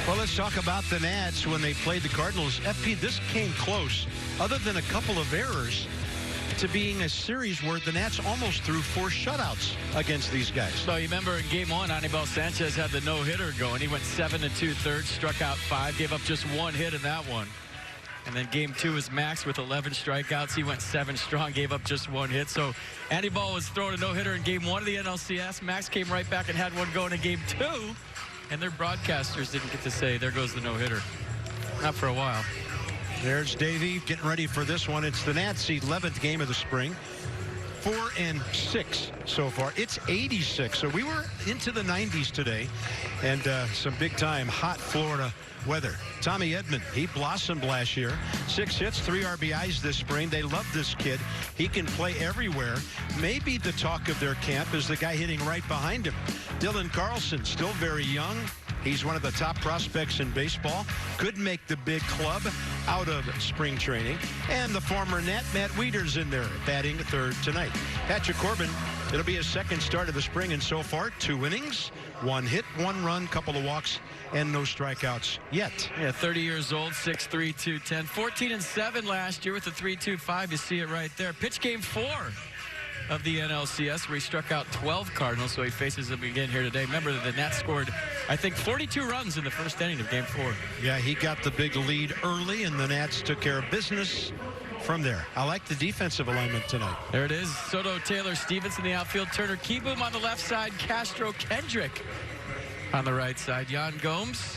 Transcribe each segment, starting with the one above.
Well, let's talk about the Nats when they played the Cardinals. FP, this came close, other than a couple of errors, to being a series where the Nats almost threw 4 shutouts against these guys. So you remember in game 1, Anibal Sanchez had the no-hitter going. He went 7 2/3, struck out 5, gave up just 1 hit in that one. And then game 2 was Max with 11 strikeouts. He went 7 strong, gave up just 1 hit. So Anibal was throwing a no-hitter in game 1 of the NLCS. Max came right back and had one going in game 2. And their broadcasters didn't get to say, there goes the no-hitter. Not for a while. There's Davey getting ready for this one. It's the Nats' 11th game of the spring. 4-6 so far. It's 86. So we were into the 90s today. And some big-time hot Florida weather. Tommy Edman, he blossomed last year. 6 hits, 3 RBIs this spring. They love this kid. He can play everywhere. Maybe the talk of their camp is the guy hitting right behind him. Dylan Carlson, still very young. He's one of the top prospects in baseball. Could make the big club out of spring training. And the former Nat, Matt Wieters, in there, batting third tonight. Patrick Corbin, it'll be his second start of the spring, and so far, 2 innings, 1 hit, 1 run, couple of walks, and no strikeouts yet. Yeah, 30 years old, 6'3", 210. 14-7 last year with a 3.25. You see it right there. Pitch game 4 of the NLCS, where he struck out 12 Cardinals, so he faces them again here today. Remember, the Nats scored, I think, 42 runs in the first inning of game 4. Yeah, he got the big lead early, and the Nats took care of business from there. I like the defensive alignment tonight. There it is. Soto, Taylor, Stevens in the outfield. Turner, Kieboom on the left side. Castro, Kendrick on the right side. Jan Gomes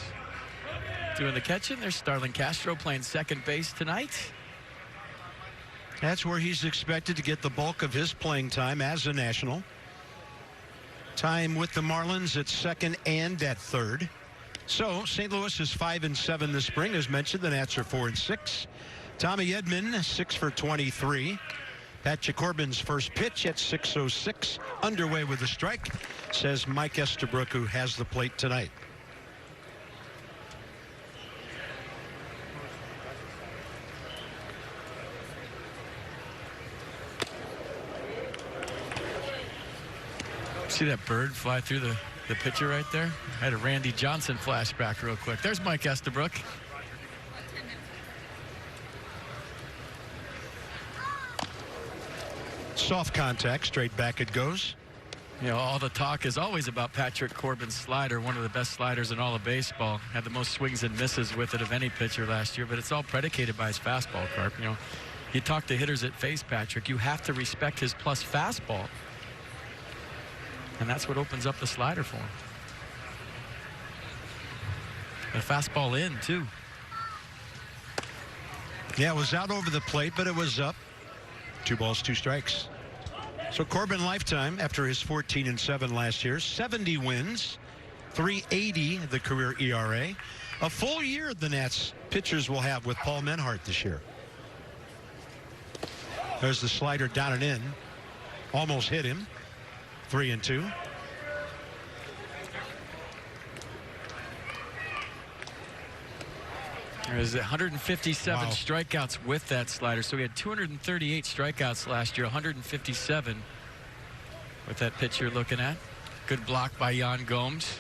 doing the catching. There's Starlin Castro playing second base tonight. That's where he's expected to get the bulk of his playing time as a National. Time with the Marlins at second and at third. So St. Louis is 5-7 this spring. As mentioned, the Nats are 4-6. Tommy Edman, 6 for 23. Patrick Corbin's first pitch at 6:06. Underway with a strike, says Mike Estabrook, who has the plate tonight. See that bird fly through the pitcher right there? I had a Randy Johnson flashback real quick. There's Mike Estabrook. Soft contact, straight back it goes. You know, all the talk is always about Patrick Corbin's slider, one of the best sliders in all of baseball. Had the most swings and misses with it of any pitcher last year, but it's all predicated by his fastball, Carp. You know, you talk to hitters at face, Patrick, you have to respect his plus fastball. And that's what opens up the slider for him. The fastball in, too. Yeah, it was out over the plate, but it was up. 2 balls, 2 strikes. So Corbin lifetime after his 14-7 last year, 70 wins, 3.80 the career ERA. A full year the Nats pitchers will have with Paul Menhart this year. There's the slider down and in. Almost hit him. 3-2. There's 157 strikeouts with that slider. So he had 238 strikeouts last year, 157 with that pitch you're looking at. Good block by Jan Gomes.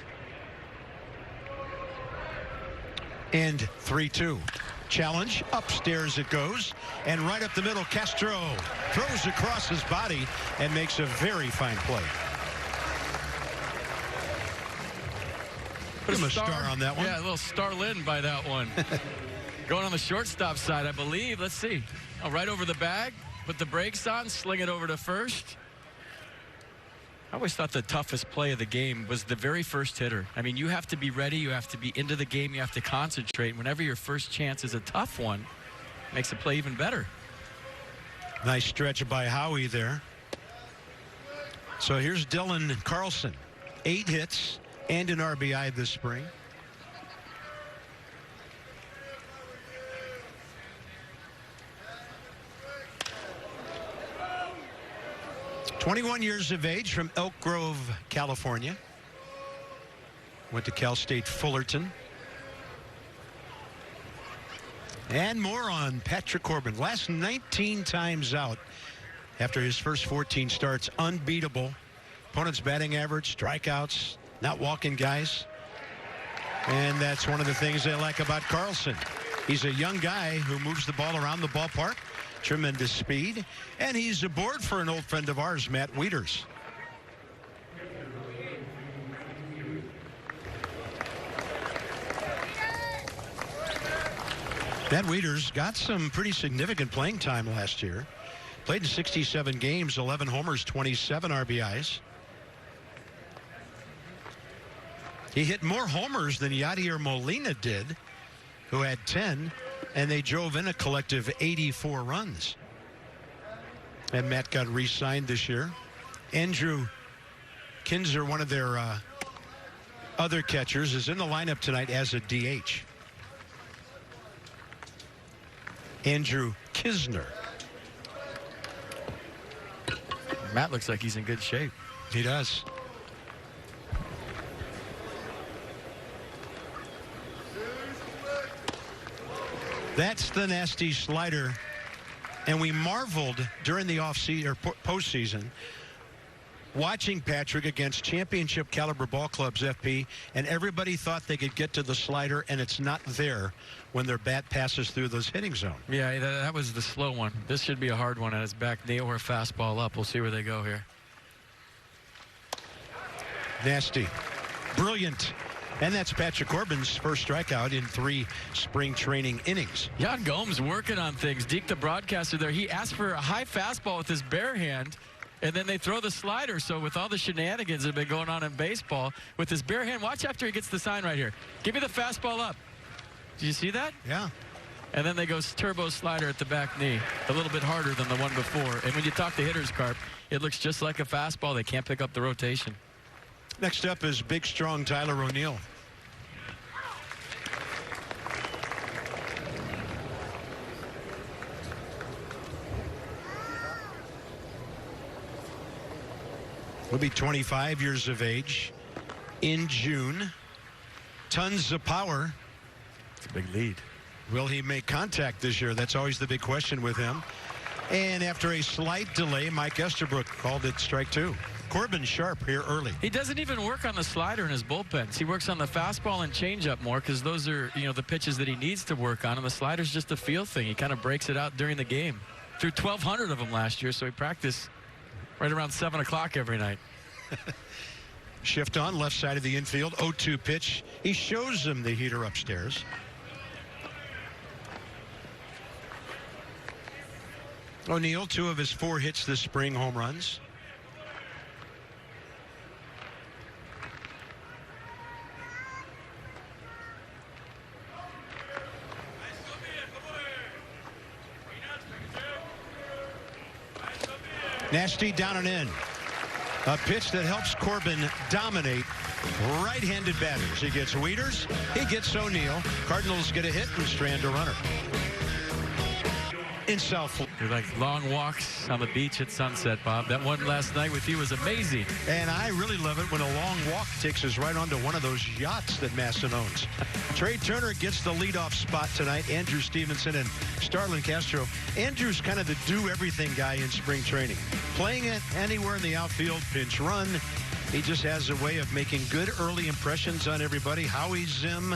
And 3-2. Challenge, upstairs it goes, and right up the middle, Castro throws across his body and makes a very fine play. Put him a star on that one. Yeah, a little Starlin by that one. Going on the shortstop side, I believe. Let's see. Oh, right over the bag, put the brakes on, sling it over to first. I always thought the toughest play of the game was the very first hitter. I mean, you have to be ready. You have to be into the game. You have to concentrate. Whenever your first chance is a tough one, it makes the play even better. Nice stretch by Howie there. So here's Dylan Carlson. 8 hits and an RBI this spring. "21 years of age, from Elk Grove, California. Went to Cal State Fullerton. And more on Patrick Corbin. Last 19 times out after his first 14 starts. Unbeatable. Opponent's batting average, strikeouts, not walking guys. And that's one of the things they like about Carlson. He's a young guy who moves the ball around the ballpark. Tremendous speed. And he's aboard for an old friend of ours, Matt Wieters. Matt Wieters got some pretty significant playing time last year. Played in 67 games, 11 homers, 27 RBIs. He hit more homers than Yadier Molina did, who had 10, and they drove in a collective 84 runs. And Matt got re-signed this year. Andrew Kinzer, one of their other catchers, is in the lineup tonight as a DH. Andrew Kisner. Matt looks like he's in good shape. He does. That's the nasty slider. And we marveled during the offseason or postseason watching Patrick against championship caliber ball clubs, FP, and everybody thought they could get to the slider, and it's not there when their bat passes through those hitting zone. Yeah, that was the slow one. This should be a hard one at his back knee or a fastball up. We'll see where they go here. Nasty. Brilliant. And that's Patrick Corbin's first strikeout in 3 spring training innings. Yan Gomes working on things. Deke, the broadcaster there, he asked for a high fastball with his bare hand, and then they throw the slider. So with all the shenanigans that have been going on in baseball, with his bare hand, watch after he gets the sign right here. Give me the fastball up. Did you see that? Yeah. And then they go turbo slider at the back knee. A little bit harder than the one before. And when you talk to hitters, Carp, it looks just like a fastball. They can't pick up the rotation. Next up is big, strong Tyler O'Neill. He'll be 25 years of age in June. Tons of power. It's a big lead. Will he make contact this year? That's always the big question with him. And after a slight delay, Mike Estabrook called it strike 2. Corbin sharp here early. He doesn't even work on the slider in his bullpens. He works on the fastball and changeup more because those are, the pitches that he needs to work on. And the slider's just a feel thing. He kind of breaks it out during the game. Threw 1,200 of them last year, so he practiced right around 7 o'clock every night. Shift on left side of the infield. 0-2 pitch. He shows him the heater upstairs. O'Neill, 2 of his 4 hits this spring, home runs. Nasty down and in. A pitch that helps Corbin dominate right-handed batters. He gets Wieters, he gets O'Neill. Cardinals get a hit and strand a runner. In South Florida. They're like long walks on the beach at sunset, Bob. That one last night with you was amazing. And I really love it when a long walk takes us right onto one of those yachts that Masson owns. Trey Turner gets the leadoff spot tonight. Andrew Stevenson and Starlin Castro. Andrew's kind of the do-everything guy in spring training. Playing it anywhere in the outfield, pinch run. He just has a way of making good early impressions on everybody. Howie Zim,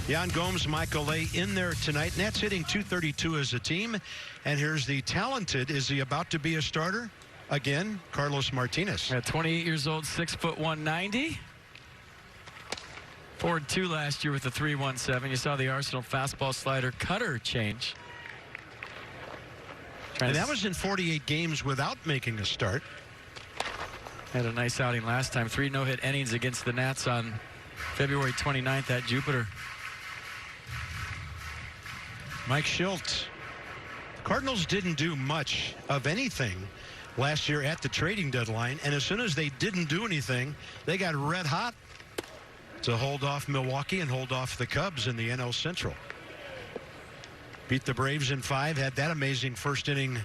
Yan Gomes, Michael Lay in there tonight. Nats hitting .232 as a team. And here's the talented. Is he about to be a starter? Again, Carlos Martinez. At 28 years old, 6'1", 190. 4-2 last year with the 3.17. You saw the Arsenal fastball slider cutter change. And that was in 48 games without making a start. Had a nice outing last time. 3 no-hit innings against the Nats on February 29th at Jupiter. Mike Schilt. Cardinals didn't do much of anything last year at the trading deadline, and as soon as they didn't do anything, they got red hot to hold off Milwaukee and hold off the Cubs in the NL Central. Beat the Braves in 5, had that amazing first inning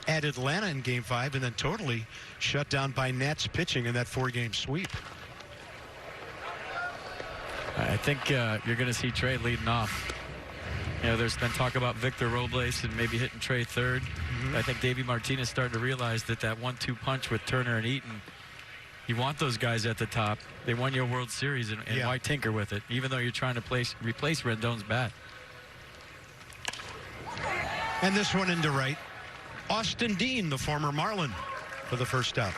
at Atlanta in Game 5, and then totally shut down by Nats pitching in that 4-game sweep. I think you're going to see Trey leading off. There's been talk about Victor Robles and maybe hitting Trey third. I think Davey Martinez starting to realize that 1-2 punch with Turner and Eaton You want those guys at the top. They won your World Series, and Yeah. why tinker with it, even though you're trying to replace Rendon's bat. And this one into right. Austin Dean, the former Marlin, for the first out.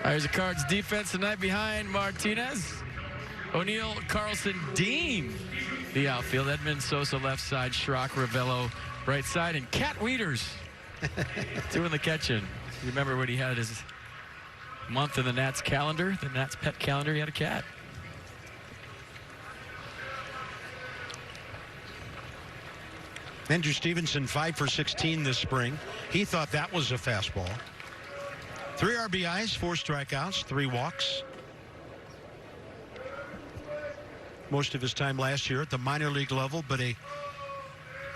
There's the Cards defense tonight behind Martinez. O'Neill, Carlson, Dean, the outfield. Edmund, Sosa left side, Schrock, Ravello right side, and Cat Wieters doing the catching. You remember when he had his month in the Nats calendar, the Nats pet calendar, he had a cat. Andrew Stevenson 5 for 16 this spring. He thought that was a fastball. 3 RBIs, 4 strikeouts, 3 walks. Most of his time last year at the minor league level, but I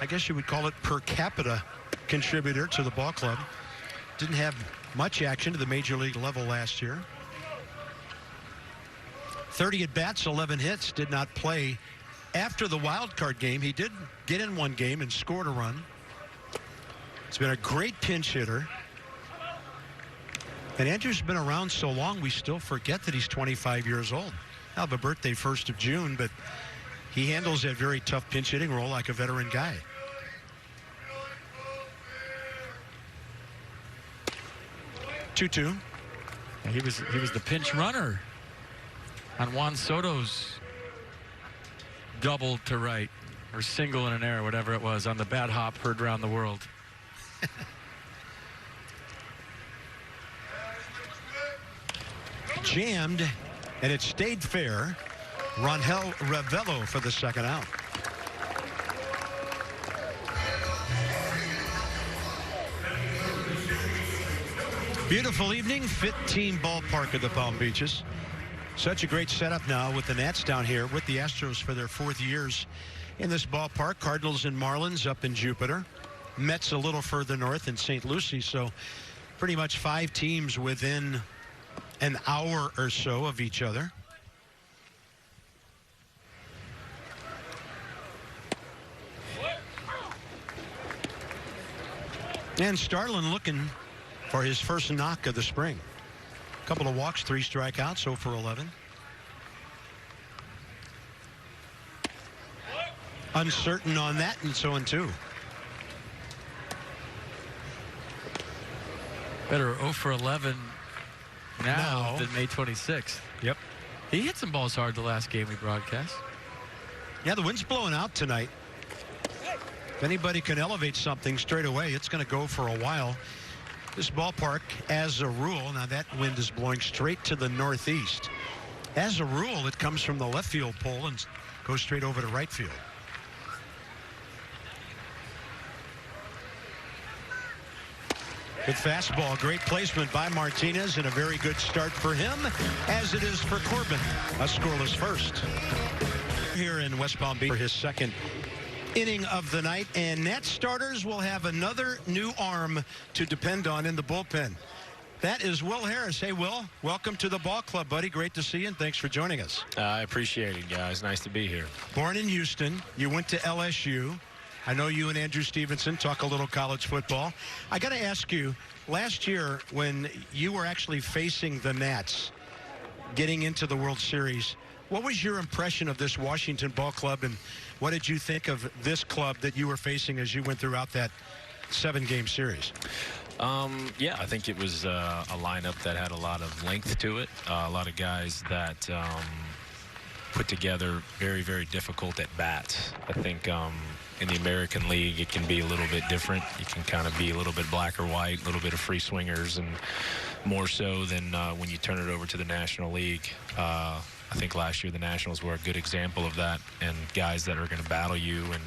guess you would call it per capita contributor to the ball club. Didn't have much action to the major league level last year. 30 at bats, 11 hits, did not play. After the wild card game, he did get in one game and scored a run. He's been a great pinch hitter. And Andrew's been around so long, we still forget that he's 25 years old. He'll have a birthday 1st of June, but he handles that very tough pinch hitting role like a veteran guy. Two. He was the pinch runner on Juan Soto's double to right, or single in an error, whatever it was, on the bat hop heard around the world. Jammed, and it stayed fair. Rangel Ravello for the second out. Beautiful evening, Fit Team Ballpark of the Palm Beaches. Such a great setup now with the Nats down here with the Astros for their 4th years in this ballpark. Cardinals and Marlins up in Jupiter. Mets a little further north in St. Lucie. So pretty much 5 teams within an hour or so of each other. And Starlin looking for his first knock of the spring. A couple of walks, 3 strikeouts, 0 for 11. Uncertain on that, and so on 2. Better 0 for 11 now than May 26th. Yep. He hit some balls hard the last game we broadcast. Yeah, the wind's blowing out tonight. If anybody can elevate something straight away, it's going to go for a while. This ballpark, as a rule, now that wind is blowing straight to the northeast. As a rule, it comes from the left field pole and goes straight over to right field. Good fastball, great placement by Martinez, and a very good start for him, as it is for Corbin. A scoreless first. Here in West Palm Beach for his second inning of the night, and Nats starters will have another new arm to depend on in the bullpen. That is Will Harris. Hey, Will, welcome to the ball club, buddy. Great to see you, and thanks for joining us. I appreciate it, guys. Nice to be here. Born in Houston, you went to LSU. I know you and Andrew Stevenson talk a little college football. I got to ask you, last year when you were actually facing the Nats, getting into the World Series, what was your impression of this Washington ball club, and what did you think of this club that you were facing as you went throughout that 7-game series? Yeah, I think it was a lineup that had a lot of length to it. A lot of guys that put together very, very difficult at bats. I think in the American League, it can be a little bit different. You can kind of be a little bit black or white, a little bit of free swingers, and more so than when you turn it over to the National League. I think last year the Nationals were a good example of that, and guys that are going to battle you and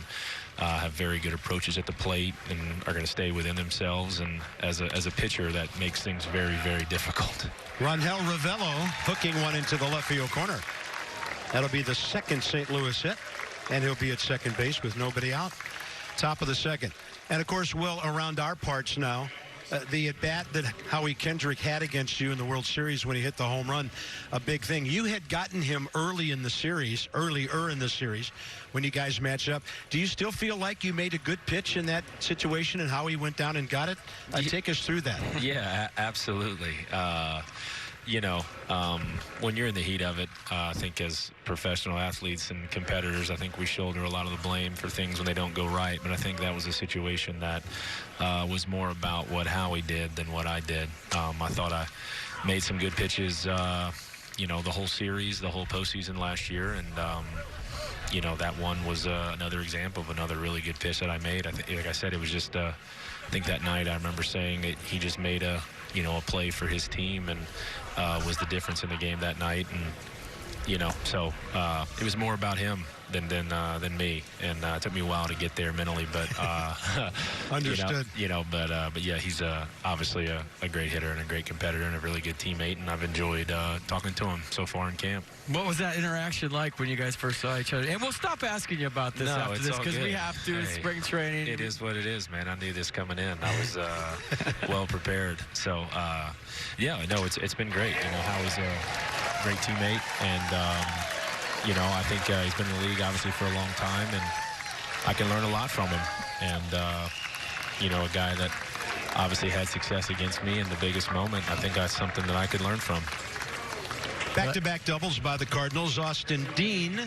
have very good approaches at the plate and are going to stay within themselves. And as a pitcher, that makes things very, very difficult. Rangel Ravello hooking one into the left field corner. That'll be the second St. Louis hit, and he'll be at second base with nobody out. Top of the second. And, of course, Will, around our parts now, the at-bat that Howie Kendrick had against you in the World Series when he hit the home run, a big thing. You had gotten him earlier in the series, when you guys match up. Do you still feel like you made a good pitch in that situation and Howie went down and got it? Take us through that. Yeah, absolutely. You know, when you're in the heat of it, I think as professional athletes and competitors, I think we shoulder a lot of the blame for things when they don't go right. But I think that was a situation that was more about what Howie did than what I did. I thought I made some good pitches, you know, the whole series, the whole postseason last year. And, you know, that one was another example of another really good pitch that I made. Like I said, it was just, I think that night I remember saying that he just made a play for his team and was the difference in the game that night. And, you know, so it was more about him than me. And it took me a while to get there mentally, but understood. But yeah, he's obviously a great hitter and a great competitor and a really good teammate. And I've enjoyed talking to him so far in camp. What was that interaction like when you guys first saw each other? And we'll stop asking you about this after this because we have to. Hey, spring training. It is what it is, man. I knew this coming in. I was well prepared. So, yeah, no, it's been great. You know, Howie's a great teammate, and you know, I think he's been in the league obviously for a long time, and I can learn a lot from him. And you know, a guy that obviously had success against me in the biggest moment. I think that's something that I could learn from. Back-to-back doubles by the Cardinals. Austin Dean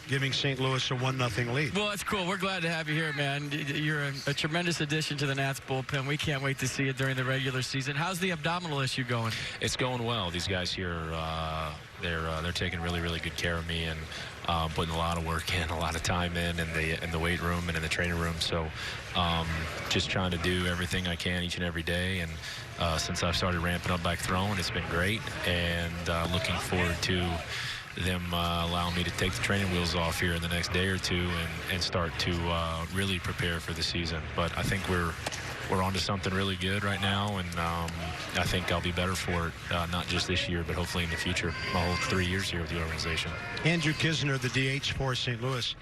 giving St. Louis a 1-0 lead. Well, it's cool. We're glad to have you here, man. You're a tremendous addition to the Nats bullpen. We can't wait to see it during the regular season. How's the abdominal issue going? It's going well. These guys here, they're taking really, really good care of me and putting a lot of work in, a lot of time in the weight room and in the training room. So just trying to do everything I can each and every day. And since I've started ramping up back throwing, it's been great. And looking forward to them allowing me to take the training wheels off here in the next day or two and start to really prepare for the season. But I think we're onto something really good right now, and I think I'll be better for it, not just this year, but hopefully in the future, my whole 3 years here with the organization. Andrew Kisner, the DH for St. Louis.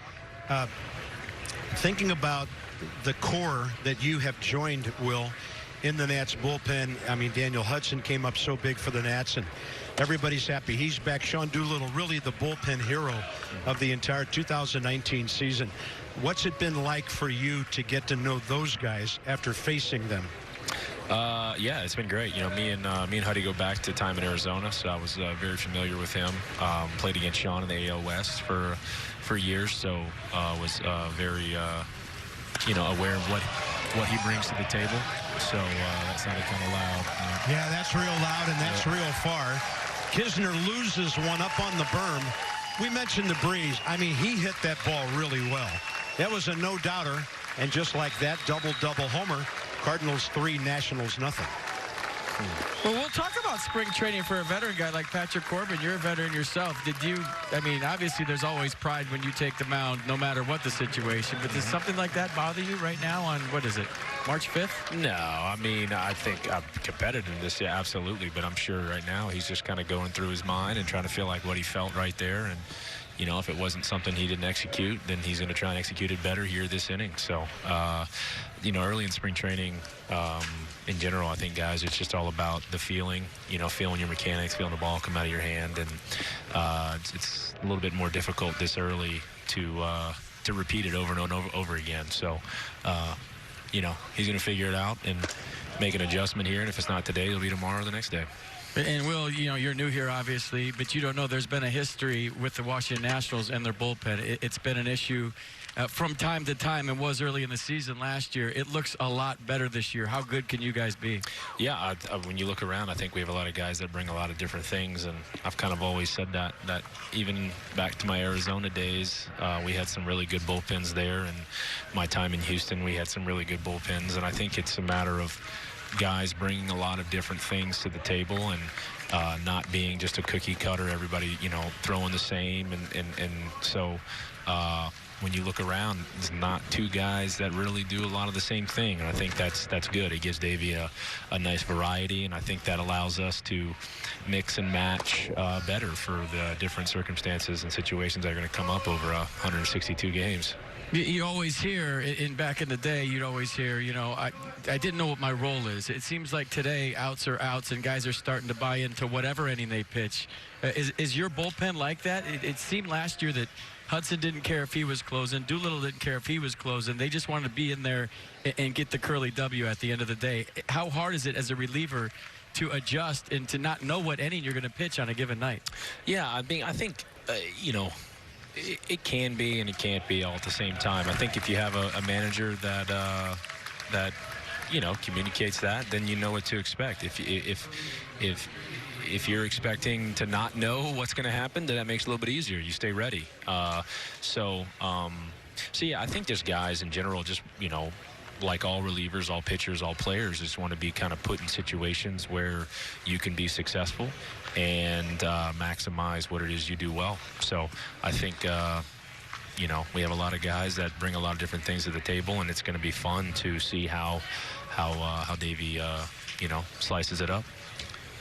Thinking about the core that you have joined, Will, in the Nats bullpen. I mean, Daniel Hudson came up so big for the Nats, and everybody's happy he's back. Sean Doolittle, really the bullpen hero of the entire 2019 season. What's it been like for you to get to know those guys after facing them? Yeah, it's been great. You know, me and Huddy go back to time in Arizona, so I was very familiar with him. Played against Sean in the AL West for years, so was very aware of what he brings to the table. So that sounded kind of loud. Yeah, that's real loud, and that's real far. Kisner loses one up on the berm. We mentioned the breeze. I mean, he hit that ball really well. That was a no-doubter, and just like that, double-double homer. Cardinals 3, Nationals nothing. Well, we'll talk about spring training for a veteran guy like Patrick Corbin. You're a veteran yourself. I mean, obviously there's always pride when you take the mound, no matter what the situation. But does something like that bother you right now on, what is it, March 5th? No, I mean, I think I'm competitive in this, yeah, absolutely. But I'm sure right now he's just kind of going through his mind and trying to feel like what he felt right there. And, you know, if it wasn't something he didn't execute, then he's going to try and execute it better here this inning. So, you know, early in spring training, in general, I think, guys, it's just all about the feeling, you know, feeling your mechanics, feeling the ball come out of your hand. And it's a little bit more difficult this early to repeat it over and over again. So, you know, he's going to figure it out and make an adjustment here. And if it's not today, it'll be tomorrow or the next day. And, Will, you know, you're new here, obviously, but you don't know there's been a history with the Washington Nationals and their bullpen. It's been an issue from time to time and was early in the season last year. It looks a lot better this year. How good can you guys be? Yeah, when you look around, I think we have a lot of guys that bring a lot of different things, and I've kind of always said that even back to my Arizona days, we had some really good bullpens there, and my time in Houston, we had some really good bullpens, and I think it's a matter of guys bringing a lot of different things to the table and not being just a cookie cutter, everybody, you know, throwing the same. And so, when you look around, there's not two guys that really do a lot of the same thing. And I think that's good. It gives Davey a nice variety, and I think that allows us to mix and match better for the different circumstances and situations that are going to come up over 162 games. You always hear, back in the day, you'd always hear, I didn't know what my role is. It seems like today outs are outs and guys are starting to buy into whatever inning they pitch. Is your bullpen like that? It seemed last year that Hudson didn't care if he was closing. Doolittle didn't care if he was closing. They just wanted to be in there and get the curly W at the end of the day. How hard is it as a reliever to adjust and to not know what inning you're going to pitch on a given night? Yeah, I think, it can be and it can't be all at the same time. I think if you have a manager that communicates that, then you know what to expect. If you're expecting to not know what's going to happen, then that makes it a little bit easier. You stay ready. So yeah, I think there's guys in general, just like all relievers, all pitchers, all players, just want to be kind of put in situations where you can be successful and maximize what it is you do well. So I think we have a lot of guys that bring a lot of different things to the table, and it's going to be fun to see how Davey slices it up.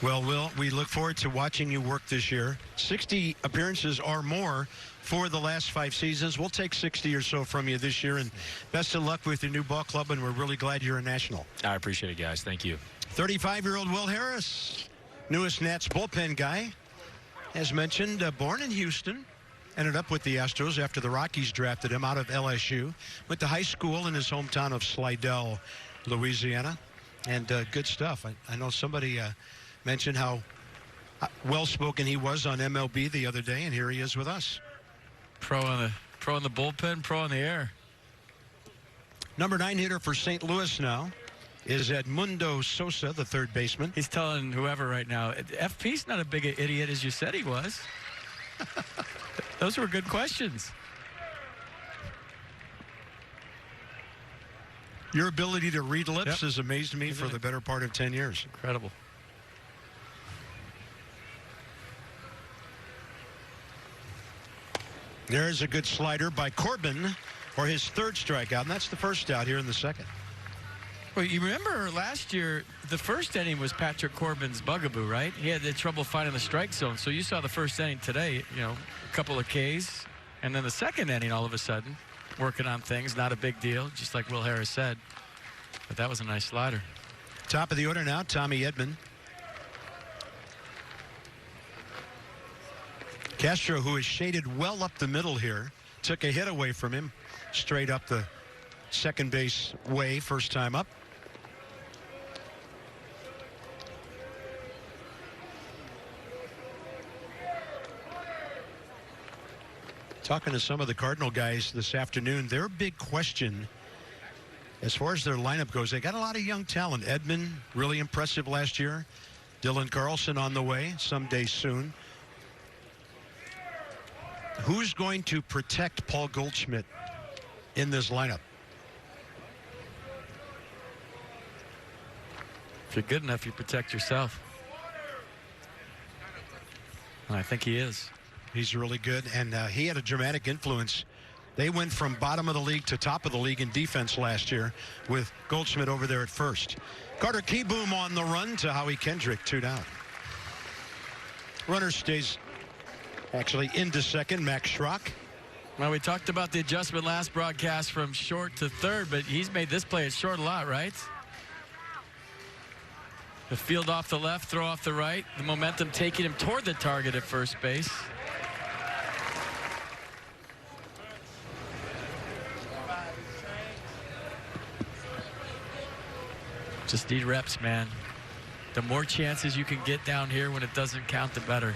Well, Will, we look forward to watching you work this year. 60 appearances or more for the last 5 seasons. We'll take 60 or so from you this year, and best of luck with your new ball club, and we're really glad you're a National. I appreciate it, guys. Thank you. 35-year-old Will Harris, newest Nats bullpen guy, as mentioned, born in Houston, ended up with the Astros after the Rockies drafted him out of LSU. Went to high school in his hometown of Slidell, Louisiana, and good stuff. I know somebody mentioned how well-spoken he was on MLB the other day, and here he is with us. Pro on the bullpen, pro in the air. Number 9 hitter for St. Louis now is Edmundo Sosa, the third baseman. He's telling whoever right now, FP's not a big idiot as you said he was. Those were good questions. Your ability to read lips has amazed me for the better part of 10 years. Incredible. There's a good slider by Corbin for his third strikeout, and that's the first out here in the second. Well, you remember last year, the first inning was Patrick Corbin's bugaboo, right? He had the trouble finding the strike zone. So you saw the first inning today, a couple of Ks. And then the second inning, all of a sudden, working on things, not a big deal, just like Will Harris said. But that was a nice slider. Top of the order now, Tommy Edman. Castro, who is shaded well up the middle here, took a hit away from him, straight up the second base way, first time up. Talking to some of the Cardinal guys this afternoon, their big question as far as their lineup goes, they got a lot of young talent. Edman, really impressive last year. Dylan Carlson on the way someday soon. Who's going to protect Paul Goldschmidt in this lineup? If you're good enough, you protect yourself. And I think he is. He's really good, and he had a dramatic influence. They went from bottom of the league to top of the league in defense last year with Goldschmidt over there at first. Carter Kieboom on the run to Howie Kendrick, 2 down. Runner stays actually into second, Max Schrock. Well, we talked about the adjustment last broadcast from short to third, but he's made this play at short a lot, right? The field off the left, throw off the right. The momentum taking him toward the target at first base. Just need reps, man. The more chances you can get down here when it doesn't count, the better.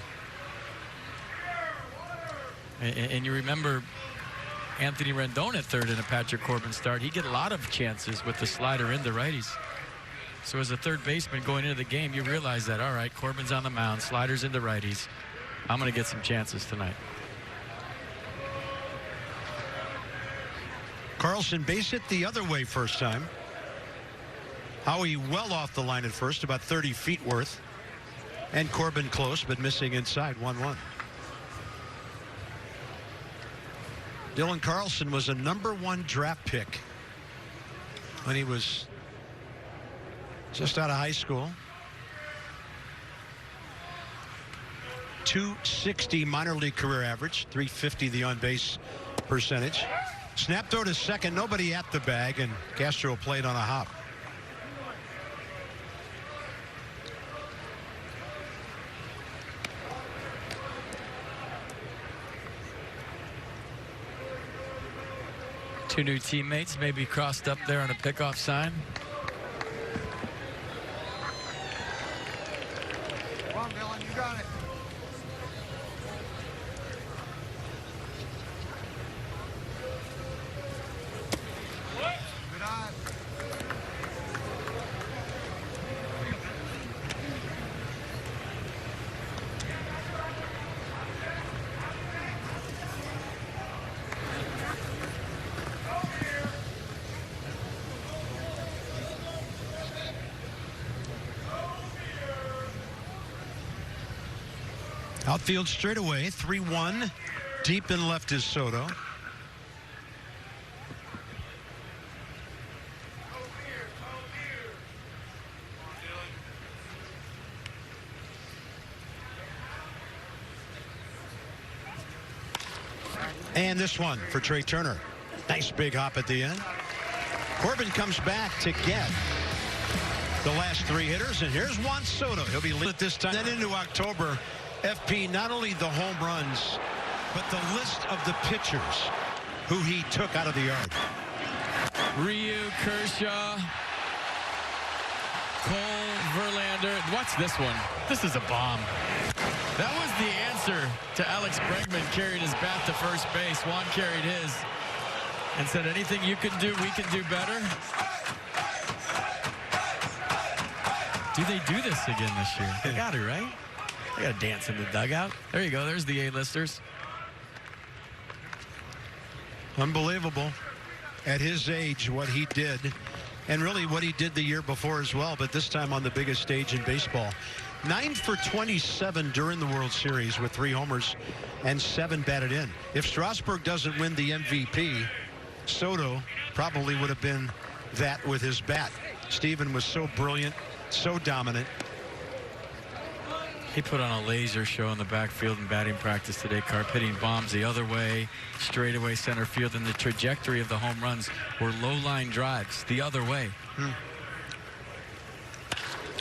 And you remember Anthony Rendon at third in a Patrick Corbin start. He get a lot of chances with the slider into righties. So as a third baseman going into the game, you realize that, all right, Corbin's on the mound, sliders into righties. I'm going to get some chances tonight. Carlson base hit the other way first time. Howie well off the line at first, about 30 feet worth. And Corbin close, but missing inside, 1-1. Dylan Carlson was a #1 draft pick when he was just out of high school. .260 minor league career average, .350 the on-base percentage. Snap throw to second, nobody at the bag, and Castro played on a hop. Two new teammates maybe crossed up there on a pickoff sign. Come on, Dylan, you got it. Good eye. Outfield straightaway, 3-1. Deep and left is Soto. And this one for Trey Turner. Nice big hop at the end. Corbin comes back to get the last 3 hitters, and here's Juan Soto. He'll be lit this time. Then into October, FP, not only the home runs, but the list of the pitchers who he took out of the yard. Ryu, Kershaw, Cole, Verlander. Watch this one. This is a bomb. That was the answer to Alex Bregman carrying his bat to first base. Juan carried his and said, anything you can do, we can do better. Do they do this again this year? They got to, right? They got to dance in the dugout. There you go. There's the A-listers. Unbelievable. At his age, what he did, and really what he did the year before as well, but this time on the biggest stage in baseball. 9 for 27 during the World Series with 3 homers and 7 batted in. If Strasburg doesn't win the MVP, Soto probably would have been that with his bat. Steven was so brilliant, so dominant. He put on a laser show in the backfield in batting practice today. Carp hitting bombs the other way, straightaway center field, and the trajectory of the home runs were low line drives the other way.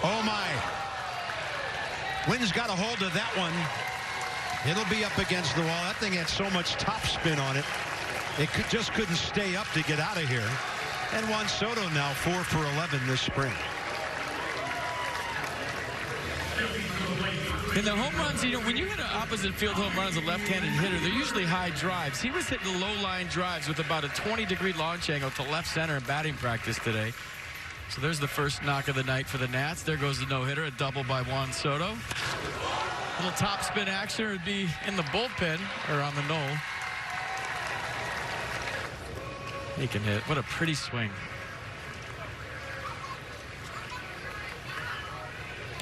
Oh my. Wynn's got a hold of that one. It'll be up against the wall. That thing had so much top spin on it. It just couldn't stay up to get out of here. And Juan Soto now 4 for 11 this spring. In the home runs, you know, when you hit an opposite field home run as a left-handed hitter, they're usually high drives. He was hitting the low-line drives with about a 20-degree launch angle to left center in batting practice today. So there's the first knock of the night for the Nats. There goes the no-hitter, a double by Juan Soto. A little top spin action would be in the bullpen or on the knoll. He can hit. What a pretty swing.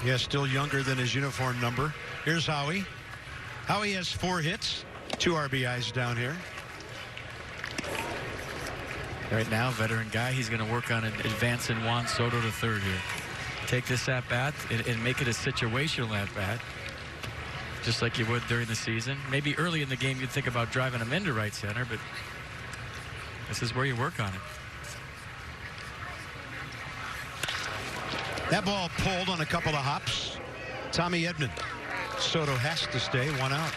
Yeah, still younger than his uniform number. Here's Howie. Howie has 4 hits, 2 RBIs down here. Right now, veteran guy, he's going to work on advancing Juan Soto to third here. Take this at-bat and make it a situational at-bat, just like you would during the season. Maybe early in the game you'd think about driving him into right center, but this is where you work on it. That ball pulled on a couple of hops. Tommy Edman. Soto has to stay, 1 out.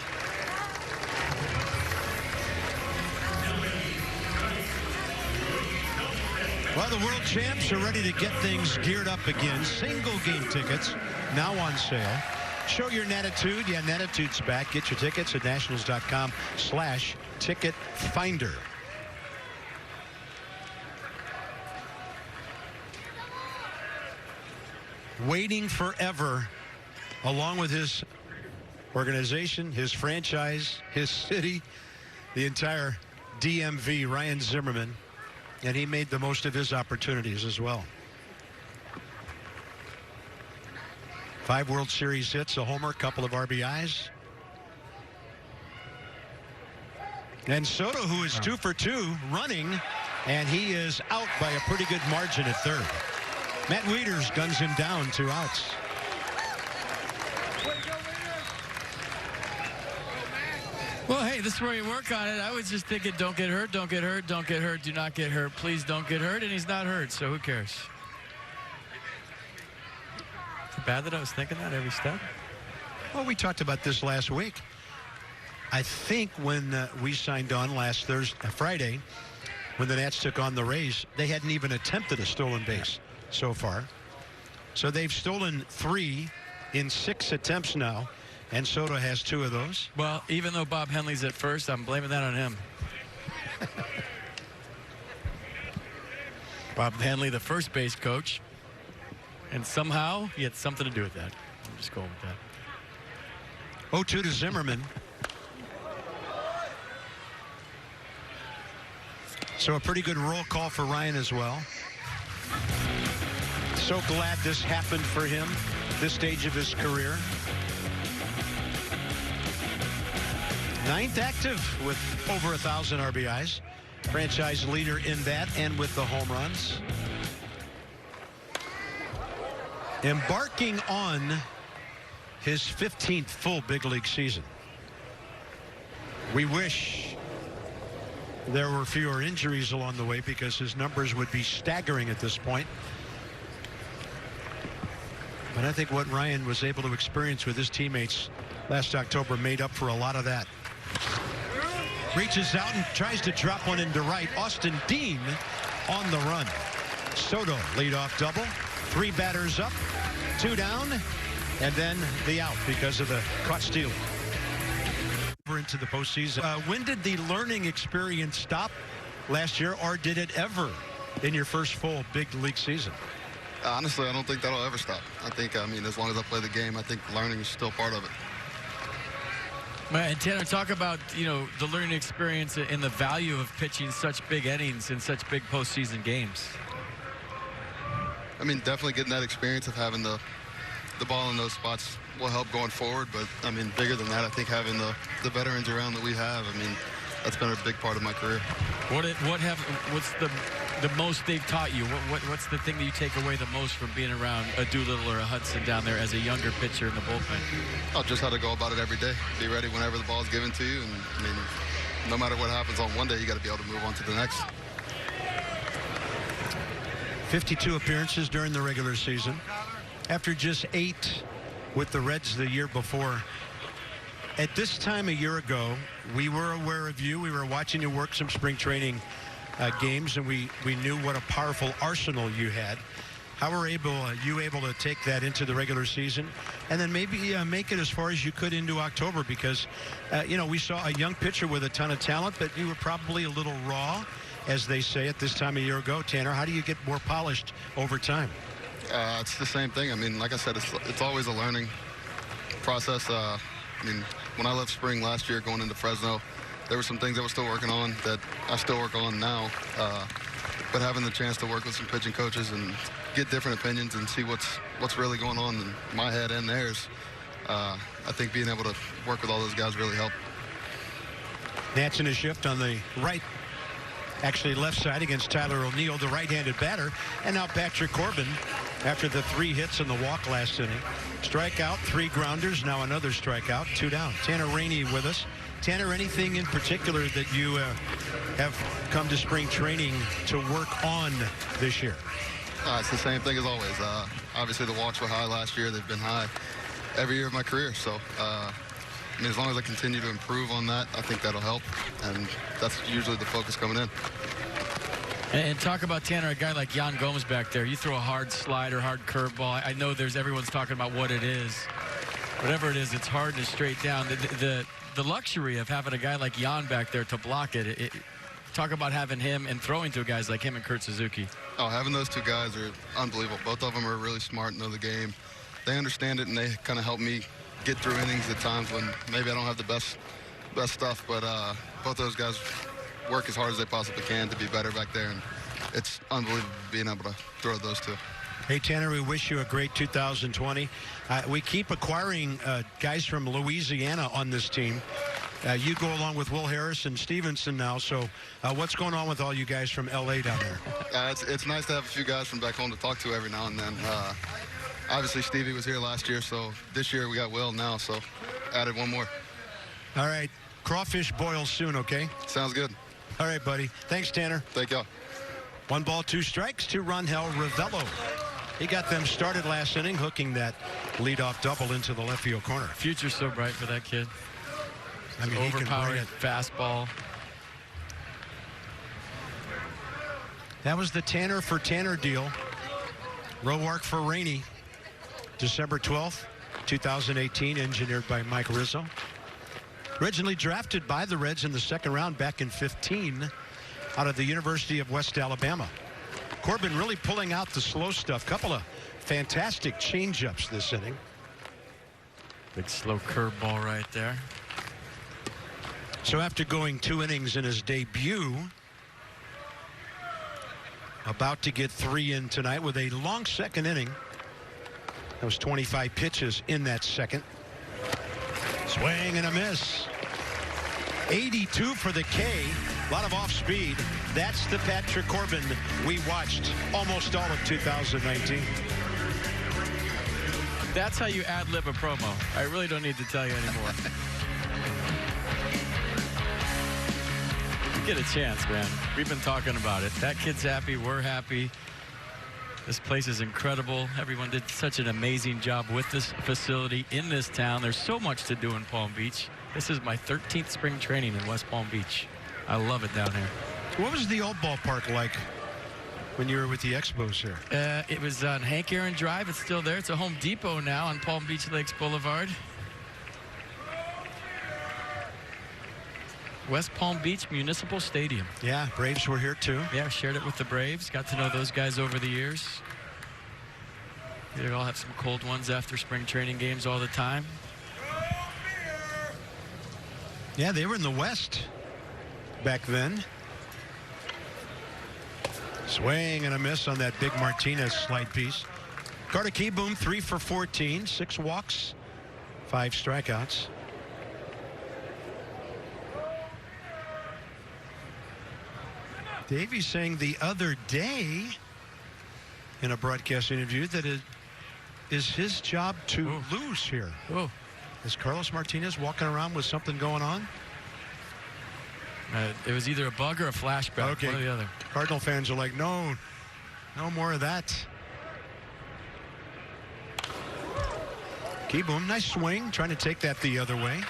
Well, the world champs are ready to get things geared up again. Single game tickets now on sale. Show your Natitude. Yeah, Natitude's back. Get your tickets at nationals.com/ticket finder. Waiting forever, along with his organization, his franchise, his city, the entire DMV, Ryan Zimmerman, and he made the most of his opportunities as well. 5 World Series hits, a homer, couple of RBIs. And Soto, who is 2 for 2 running, and he is out by a pretty good margin at third. Matt Wieters guns him down, 2 outs. Well, hey, this is where you work on it. I was just thinking, don't get hurt, don't get hurt, don't get hurt, do not get hurt, please don't get hurt, and he's not hurt, so who cares? Is it bad that I was thinking that every step? Well, we talked about this last week. I think when we signed on last Friday, when the Nats took on the Rays, they hadn't even attempted a stolen base so far. So they've stolen 3 in 6 attempts now, and Soto has 2 of those. Well, even though Bob Henley's at first, I'm blaming that on him. Bob Henley, the first base coach, and somehow he had something to do with that. I'm just going with that. 0-2 to Zimmerman. So a pretty good roll call for Ryan as well. So glad this happened for him, this stage of his career. 9th active with over 1,000 RBIs. Franchise leader in that and with the home runs. Embarking on his 15th full big league season. We wish there were fewer injuries along the way because his numbers would be staggering at this point. But I think what Ryan was able to experience with his teammates last October made up for a lot of that. Reaches out and tries to drop one into right. Austin Dean on the run. Soto leadoff double. 3 batters up, 2 down, and then the out because of the caught stealing. Into the postseason. When did the learning experience stop last year, or did it ever in your first full big league season? Honestly, I don't think that'll ever stop. I think, as long as I play the game, I think learning is still part of it. And Tanner, talk about, the learning experience and the value of pitching such big innings in such big postseason games. Definitely getting that experience of having the ball in those spots will help going forward. But, bigger than that, I think having the veterans around that we have, that's been a big part of my career. What's the most they've taught you? What's the thing that you take away the most from being around a Doolittle or a Hudson down there as a younger pitcher in the bullpen? Oh, just how to go about it every day. Be ready whenever the ball is given to you. And, no matter what happens on one day, you got to be able to move on to the next. 52 appearances during the regular season. After just 8 with the Reds the year before. At this time a year ago, we were aware of you. We were watching you work some spring training games, and we knew what a powerful arsenal you had. How were you able to take that into the regular season and then maybe make it as far as you could into October? Because, we saw a young pitcher with a ton of talent, but you were probably a little raw, as they say, at this time a year ago. Tanner, how do you get more polished over time? It's the same thing. Like I said, it's always a learning process. When I left spring last year going into Fresno, there were some things I was still working on that I still work on now. But having the chance to work with some pitching coaches and get different opinions and see what's really going on in my head and theirs, I think being able to work with all those guys really helped. Nats in a shift on the right, actually left side against Tyler O'Neill, the right-handed batter. And now Patrick Corbin, after the 3 hits and the walk last inning. Strikeout, 3 grounders, now another strikeout, 2 down. Tanner Rainey with us. Tanner, anything in particular that you have come to spring training to work on this year? It's the same thing as always. Obviously, the walks were high last year. They've been high every year of my career. So, as long as I continue to improve on that, I think that'll help. And that's usually the focus coming in. And talk about, Tanner, a guy like Yan Gomes back there. You throw a hard slider, hard curveball. I know everyone's talking about what it is. Whatever it is, it's hard and straight down. The luxury of having a guy like Yan back there to block it. Talk about having him and throwing to guys like him and Kurt Suzuki. Oh, having those 2 guys are unbelievable. Both of them are really smart and know the game. They understand it, and they kind of help me get through innings at times when maybe I don't have the best stuff. But both those guys work as hard as they possibly can to be better back there, and it's unbelievable being able to throw those 2. Hey, Tanner, we wish you a great 2020. We keep acquiring guys from Louisiana on this team. You go along with Will Harris and Stevenson now. So what's going on with all you guys from L.A. down there? It's nice to have a few guys from back home to talk to every now and then. Obviously, Stevie was here last year, so this year we got Will now, so added one more. All right. Crawfish boil soon, okay? Sounds good. All right, buddy. Thanks, Tanner. Thank y'all. 1 ball, 2 strikes to Rangel Ravello. He got them started last inning, hooking that leadoff double into the left field corner. Future's so bright for that kid. I mean, he can Overpowering bring it. fastball. That was the Tanner for Tanner deal. Roark for Rainey. December 12th, 2018, engineered by Mike Rizzo. Originally drafted by the Reds in the 2nd round back in 15 out of the University of West Alabama. Corbin really pulling out the slow stuff. Couple of fantastic changeups this inning. Big slow curveball right there. So after going 2 innings in his debut, about to get 3 in tonight with a long 2nd inning. That was 25 pitches in that 2nd. Swing and a miss. 82 for the K. A lot of off speed. That's the Patrick Corbin we watched almost all of 2019. That's how you ad-lib a promo. I really don't need to tell you anymore. You get a chance, man. We've been talking about it. That kid's happy. We're happy. This place is incredible. Everyone did such an amazing job with this facility in this town. There's so much to do in Palm Beach. This is my 13th spring training in West Palm Beach. I love it down here. What was the old ballpark like when you were with the Expos here? It was on Hank Aaron Drive. It's still there. It's a Home Depot now on Palm Beach Lakes Boulevard. West Palm Beach Municipal Stadium. Yeah, Braves were here too. Yeah, shared it with the Braves. Got to know those guys over the years. They all have some cold ones after spring training games all the time. Yeah, they were in the West back then. Swing and a miss on that big Martinez slide piece. Carter Kieboom 3 for 14, 6 walks, 5 strikeouts. Davey saying the other day in a broadcast interview that it is his job to lose here. Oh, Is Carlos Martinez walking around with something going on? it was either a bug or a flashback. Okay. One or the other. Cardinal fans are like, no more of that. Kieboom, nice swing, trying to take that the other way.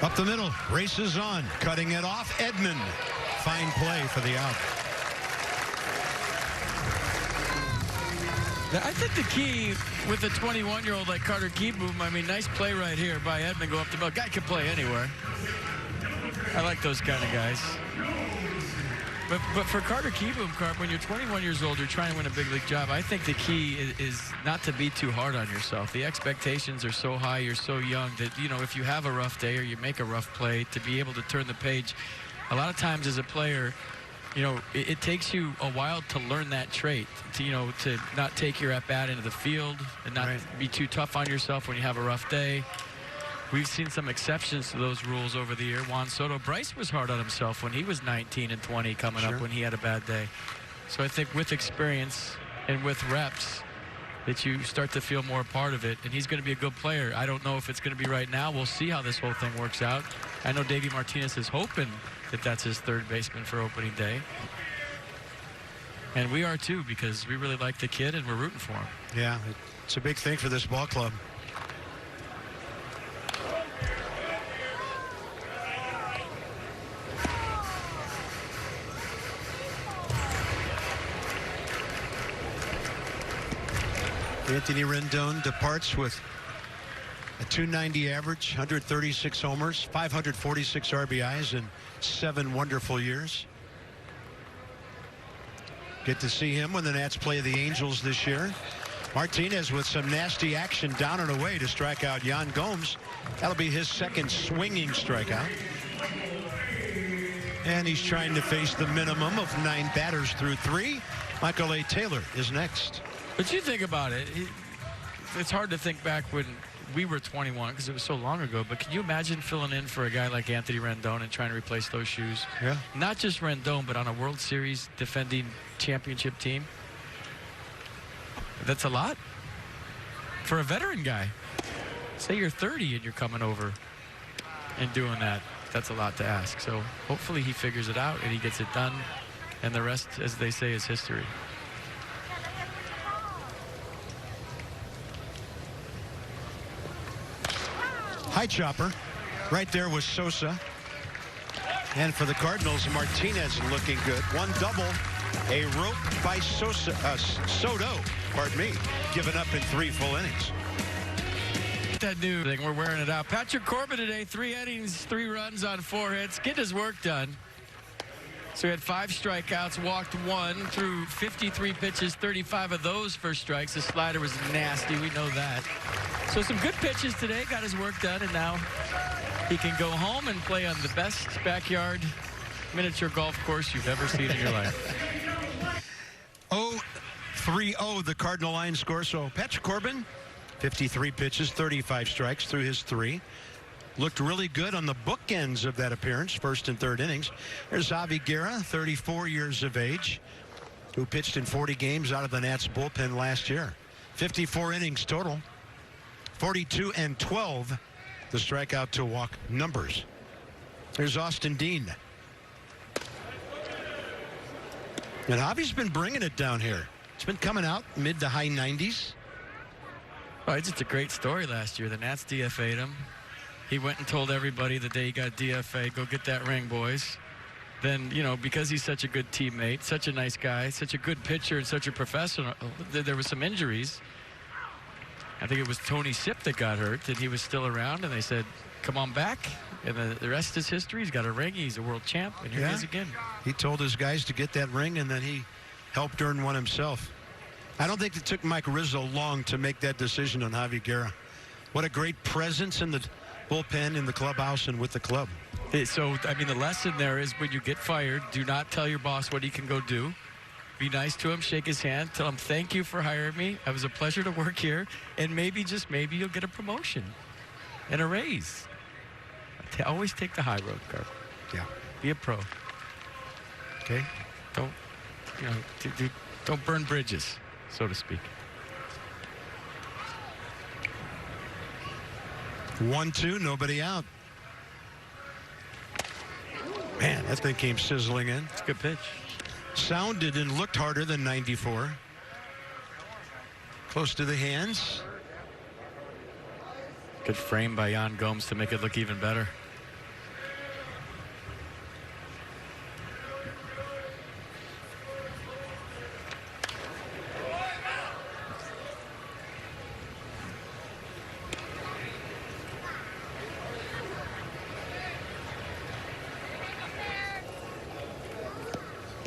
Up the middle, races on, cutting it off. Edman, fine play for the out. I think the key with a 21-year-old like Carter Kieboom, I mean, nice play right here by Edman, go up the middle. Guy can play anywhere. I like those kind of guys. But for Carter Kieboom, Carp, when you're 21 years old, you're trying to win a big league job. I think the key is not to be too hard on yourself. The expectations are so high, you're so young that, you know, if you have a rough day or you make a rough play, to be able to turn the page. A lot of times as a player, you know, it takes you a while to learn that trait, to, you know, to not take your at-bat into the field and not be too tough on yourself when you have a rough day. We've seen some exceptions to those rules over the year. Juan Soto, Bryce was hard on himself when he was 19 and 20 coming up when he had a bad day. So I think with experience and with reps that you start to feel more a part of it, and he's going to be a good player. I don't know if it's going to be right now. We'll see how this whole thing works out. I know Davey Martinez is hoping that that's his third baseman for opening day. And we are too, because we really like the kid and we're rooting for him. Yeah, it's a big thing for this ball club. Anthony Rendon departs with a .290 average, 136 homers, 546 RBIs in 7 wonderful years. Get to see him when the Nats play the Angels this year. Martinez with some nasty action down and away to strike out Yan Gomes. That'll be his second swinging strikeout. And he's trying to face the minimum of 9 batters through 3. Michael A. Taylor is next. But you think about it, it's hard to think back when we were 21 because it was so long ago, but can you imagine filling in for a guy like Anthony Rendon and trying to replace those shoes? Yeah. Not just Rendon, but on a World Series defending championship team. That's a lot for a veteran guy. Say you're 30 and you're coming over and doing that. That's a lot to ask. So hopefully he figures it out and he gets it done, and the rest, as they say, is history. High chopper. Right there was Sosa. And for the Cardinals, Martinez looking good. 1 double. A rope by Soto, pardon me, given up in 3 full innings. That new thing, we're wearing it out. Patrick Corbin today, 3 innings, 3 runs on 4 hits. Getting his work done. So he had 5 strikeouts, walked 1, threw 53 pitches, 35 of those for strikes. The slider was nasty, we know that. So some good pitches today, got his work done, and now he can go home and play on the best backyard miniature golf course you've ever seen in your life. 0-3-0 the Cardinal line score. So Patrick Corbin, 53 pitches, 35 strikes through his 3. Looked really good on the bookends of that appearance, 1st and 3rd innings. There's Javi Guerra, 34 years of age, who pitched in 40 games out of the Nats bullpen last year. 54 innings total, 42 and 12, the strikeout to walk numbers. There's Austin Dean. And Javi's been bringing it down here. It's been coming out mid to high 90s. Oh, it's just a great story last year. The Nats DFA'd him. He went and told everybody the day he got DFA, go get that ring, boys. Then, you know, because he's such a good teammate, such a nice guy, such a good pitcher, and such a professional, there was some injuries. I think it was Tony Sipp that got hurt, and he was still around, and they said, come on back. And the rest is history. He's got a ring. He's a world champ, and here he is again. He told his guys to get that ring, and then he helped earn one himself. I don't think it took Mike Rizzo long to make that decision on Javi Guerra. What a great presence in the bullpen, in the clubhouse, and with the club. So, I mean, the lesson there is when you get fired, do not tell your boss what he can go do. Be nice to him, shake his hand, tell him thank you for hiring me. It was a pleasure to work here, and maybe, just maybe, you'll get a promotion and a raise. Always take the high road, Carl. Yeah. Be a pro. Okay. Don't, you know, don't burn bridges, so to speak. 1-2, nobody out. Man, that thing came sizzling in. It's a good pitch. Sounded and looked harder than 94. Close to the hands. Good frame by Yan Gomes to make it look even better.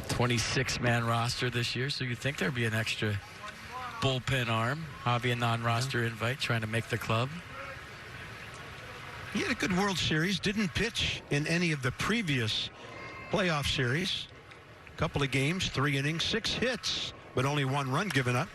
$26-man roster this year, so you'd think there'd be an extra bullpen arm. Javi, a non-roster invite, trying to make the club. He had a good World Series, didn't pitch in any of the previous playoff series. Couple of games, 3 innings, 6 hits, but only 1 run given up.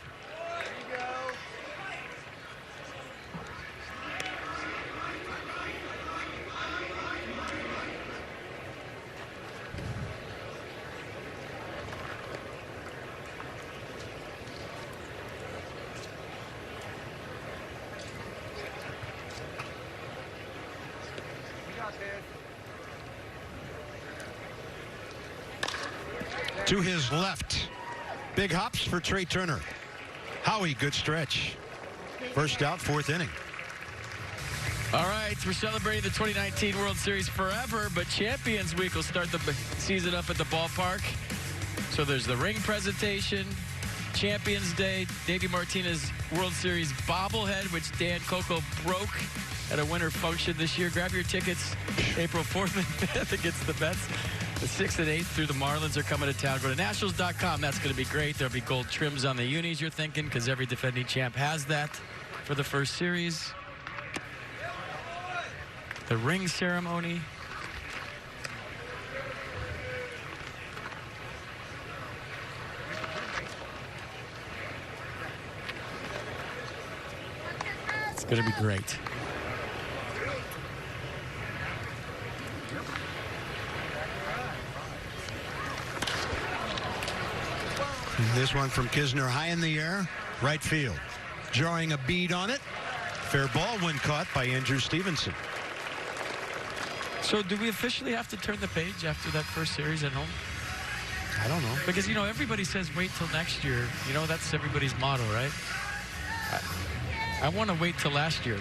To his left. Big hops for Trey Turner. Howie, good stretch. First out, 4th inning. All right, we're celebrating the 2019 World Series forever, but Champions Week will start the season up at the ballpark. So there's the ring presentation, Champions Day, Davey Martinez World Series bobblehead, which Dan Coco broke at a winter function this year. Grab your tickets April 4th and 5th against the Mets. The 6th and 8th through the Marlins are coming to town. Go to Nationals.com. That's going to be great. There'll be gold trims on the unis, you're thinking, because every defending champ has that for the first series. The ring ceremony. It's going to be great. This one from Kisner, high in the air, right field. Drawing a bead on it. Fair ball when caught by Andrew Stevenson. So do we officially have to turn the page after that first series at home? I don't know. Because, you know, everybody says wait till next year. You know, that's everybody's motto, right? I want to wait till last year.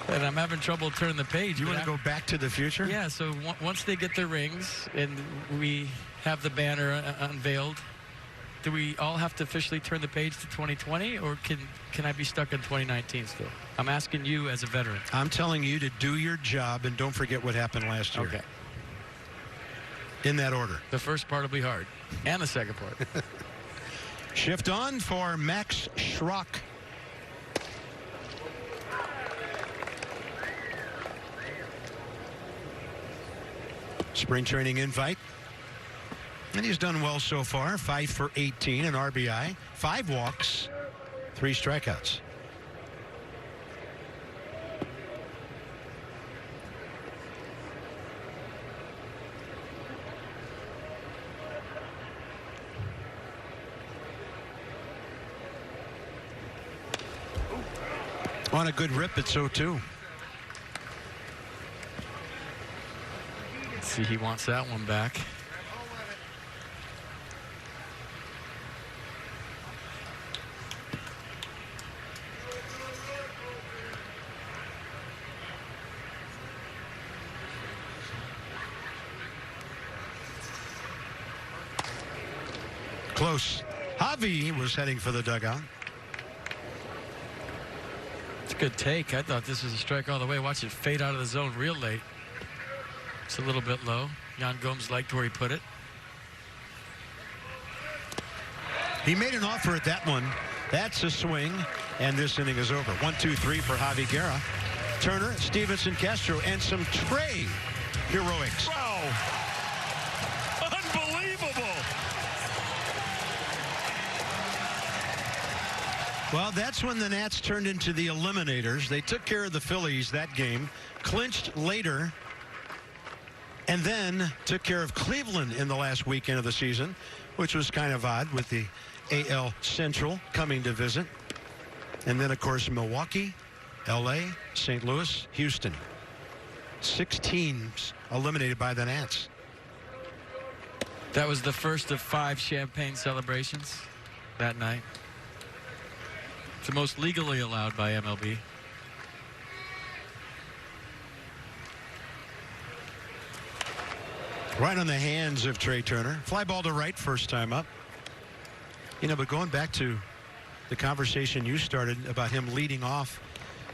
And I'm having trouble turning the page. You want to go back to the future? Yeah, so once they get their rings and we have the banner unveiled, do we all have to officially turn the page to 2020, or can I be stuck in 2019 still? I'm asking you as a veteran. I'm telling you to do your job and don't forget what happened last year. Okay. In that order. The first part will be hard, and the second part. Shift on for Max Schrock. Spring training invite. And he's done well so far. 5 for 18, an RBI, 5 walks, 3 strikeouts. On a good rip at 0-2. See, he wants that one back. Close. Javi was heading for the dugout. It's a good take. I thought this was a strike all the way. Watch it fade out of the zone real late. It's a little bit low. Jan Gomes liked where he put it. He made an offer at that one. That's a swing, and this inning is over. 1-2-3 for Javi Guerra. Turner, Stevenson, Castro, and some Trey heroics. Wow. Unbelievable. Well, that's when the Nats turned into the Eliminators. They took care of the Phillies that game, clinched later, and then took care of Cleveland in the last weekend of the season, which was kind of odd with the AL Central coming to visit. And then, of course, Milwaukee, LA, St. Louis, Houston. 6 teams eliminated by the Nats. That was the first of 5 champagne celebrations that night. It's the most legally allowed by MLB. Right on the hands of Trey Turner. Fly ball to right first time up. You know, but going back to the conversation you started about him leading off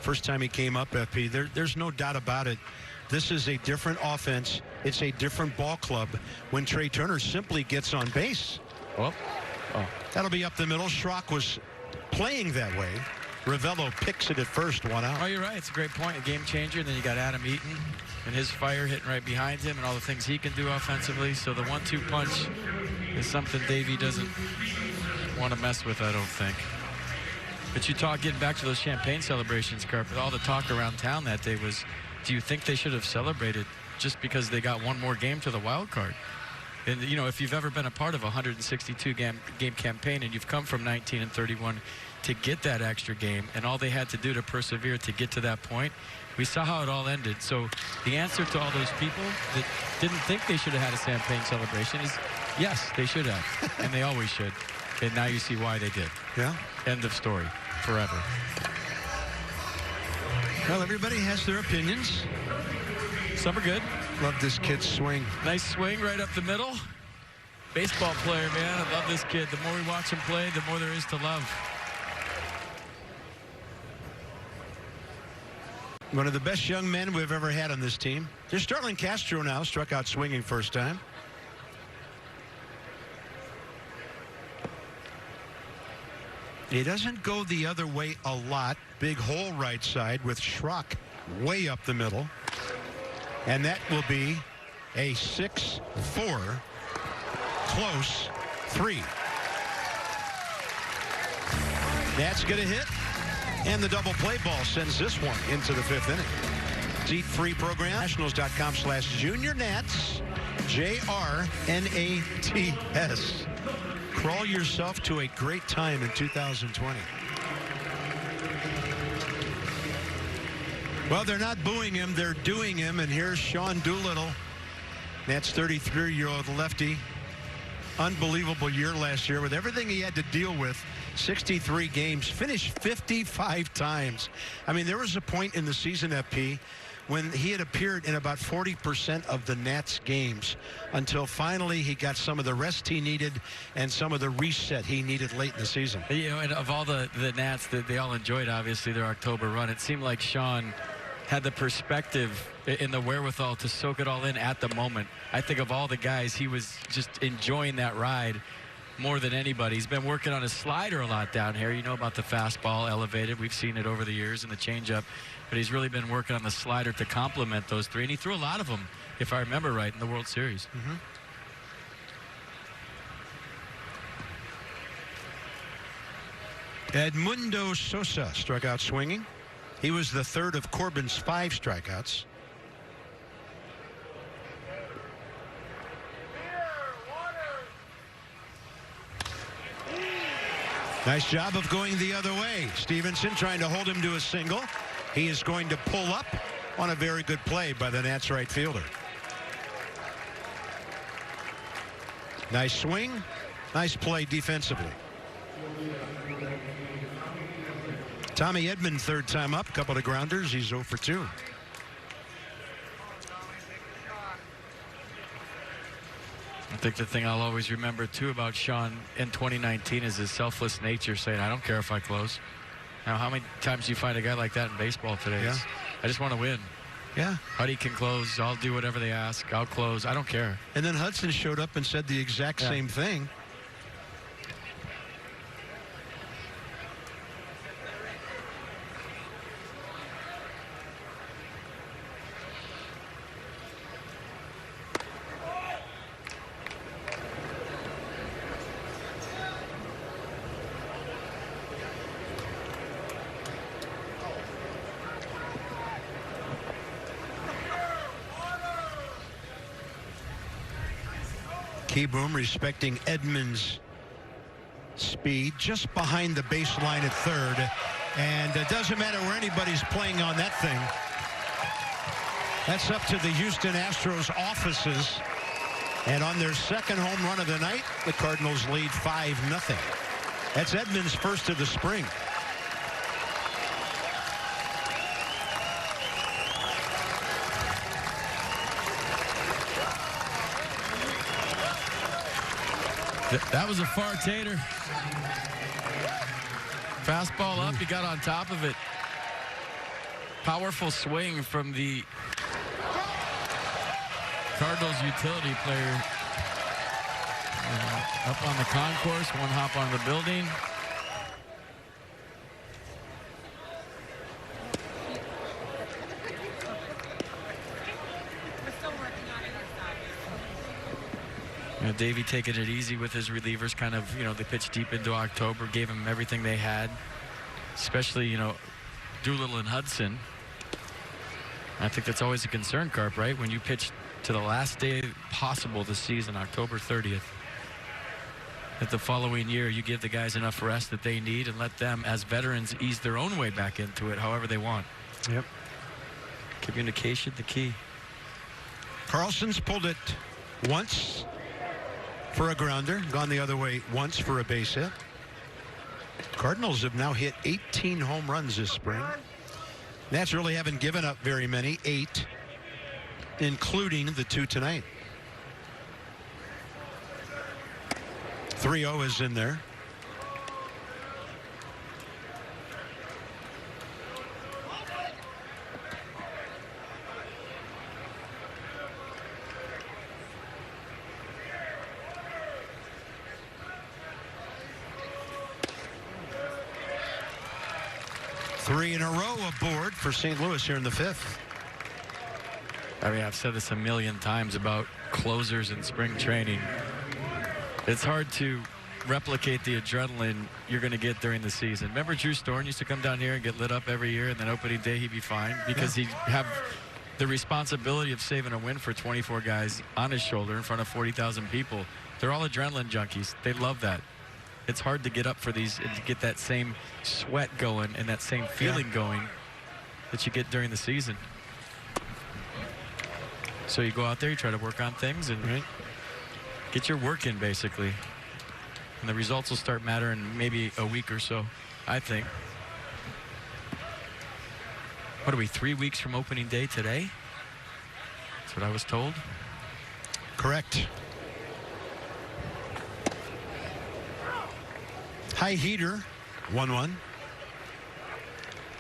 first time he came up, FP, there's no doubt about it. This is a different offense. It's a different ball club when Trey Turner simply gets on base. Oh. That'll be up the middle. Schrock was playing that way. Ravello picks it at first, 1 out. Oh, you're right. It's a great point. A game changer. And then you got Adam Eaton and his fire hitting right behind him and all the things he can do offensively. So the 1-2 punch is something Davey doesn't want to mess with, I don't think. But you talk, getting back to those champagne celebrations, Carpet, all the talk around town that day was, do you think they should have celebrated just because they got one more game to the wild card? And, you know, if you've ever been a part of a 162 game campaign and you've come from 19-31 to get that extra game, and all they had to do to persevere to get to that point, we saw how it all ended. So the answer to all those people that didn't think they should have had a champagne celebration is yes, they should have, and they always should. And now you see why they did. Yeah. End of story. Forever. Well, everybody has their opinions. Some are good. Love this kid's swing. Nice swing right up the middle. Baseball player, man. I love this kid. The more we watch him play, the more there is to love. One of the best young men we've ever had on this team. There's Starlin Castro now, struck out swinging first time. He doesn't go the other way a lot. Big hole right side with Schrock way up the middle. And that will be a 6-4 close 3. That's going to hit. And the double play ball sends this one into the 5th inning. Seat free program. Nationals.com/Junior Nats. JRNATS. Crawl yourself to a great time in 2020. Well, they're not booing him. They're doing him. And here's Sean Doolittle. Nats 33-year-old lefty. Unbelievable year last year with everything he had to deal with. 63 games, finished 55 times. I mean, there was a point in the season, FP, when he had appeared in about 40% of the Nats games until finally he got some of the rest he needed and some of the reset he needed late in the season. You know, and of all the Nats that they all enjoyed, obviously, their October run, it seemed like Sean had the perspective and the wherewithal to soak it all in at the moment. I think of all the guys, he was just enjoying that ride more than anybody. He's been working on his slider a lot down here. You know about the fastball elevated. We've seen it over the years, and the changeup. But he's really been working on the slider to complement those three. And he threw a lot of them, if I remember right, in the World Series. Edmundo Sosa struck out swinging. He was the 3rd of Corbin's 5 strikeouts. Nice job of going the other way. Stevenson trying to hold him to a single. He is going to pull up on a very good play by the Nats right fielder. Nice swing. Nice play defensively. Tommy Edman, 3rd time up. Couple of grounders. He's 0 for 2. I think the thing I'll always remember, too, about Sean in 2019 is his selfless nature, saying, I don't care if I close. Now, how many times do you find a guy like that in baseball today? Yeah. I just want to win. Yeah. Huddy can close. I'll do whatever they ask. I'll close. I don't care. And then Hudson showed up and said the exact same thing. Keyboom respecting Edman's speed just behind the baseline at 3rd. And it doesn't matter where anybody's playing on that thing. That's up to the Houston Astros offices. And on their 2nd home run of the night, the Cardinals lead 5-0. That's Edman's 1st of the spring. That was a far tater. Fastball up, he got on top of it. Powerful swing from the Cardinals utility player. Up on the concourse, one hop on the building. Davey taking it easy with his relievers, kind of, they pitched deep into October, gave him everything they had, especially, Doolittle and Hudson. I think that's always a concern, Carp, right? When you pitch to the last day possible of the season, October 30th, that the following year you give the guys enough rest that they need and let them, as veterans, ease their own way back into it however they want. Yep. Communication, the key. Carlson's pulled it once for a grounder, gone the other way once for a base hit. Cardinals have now hit 18 home runs this spring. Nats really haven't given up very many, 8, including the 2 tonight. 3-0 is in there. 3 in a row aboard for St. Louis here in the 5th. I mean, I've said this a million times about closers in spring training. It's hard to replicate the adrenaline you're going to get during the season. Remember Drew Storn used to come down here and get lit up every year, and then opening day he'd be fine because he'd have the responsibility of saving a win for 24 guys on his shoulder in front of 40,000 people. They're all adrenaline junkies. They love that. It's hard to get up for these and to get that same sweat going and that same feeling going that you get during the season. So you go out there, you try to work on things and get your work in, basically. And the results will start mattering in maybe a week or so, I think. What are we, 3 weeks from opening day today? That's what I was told. Correct. High heater, 1-1.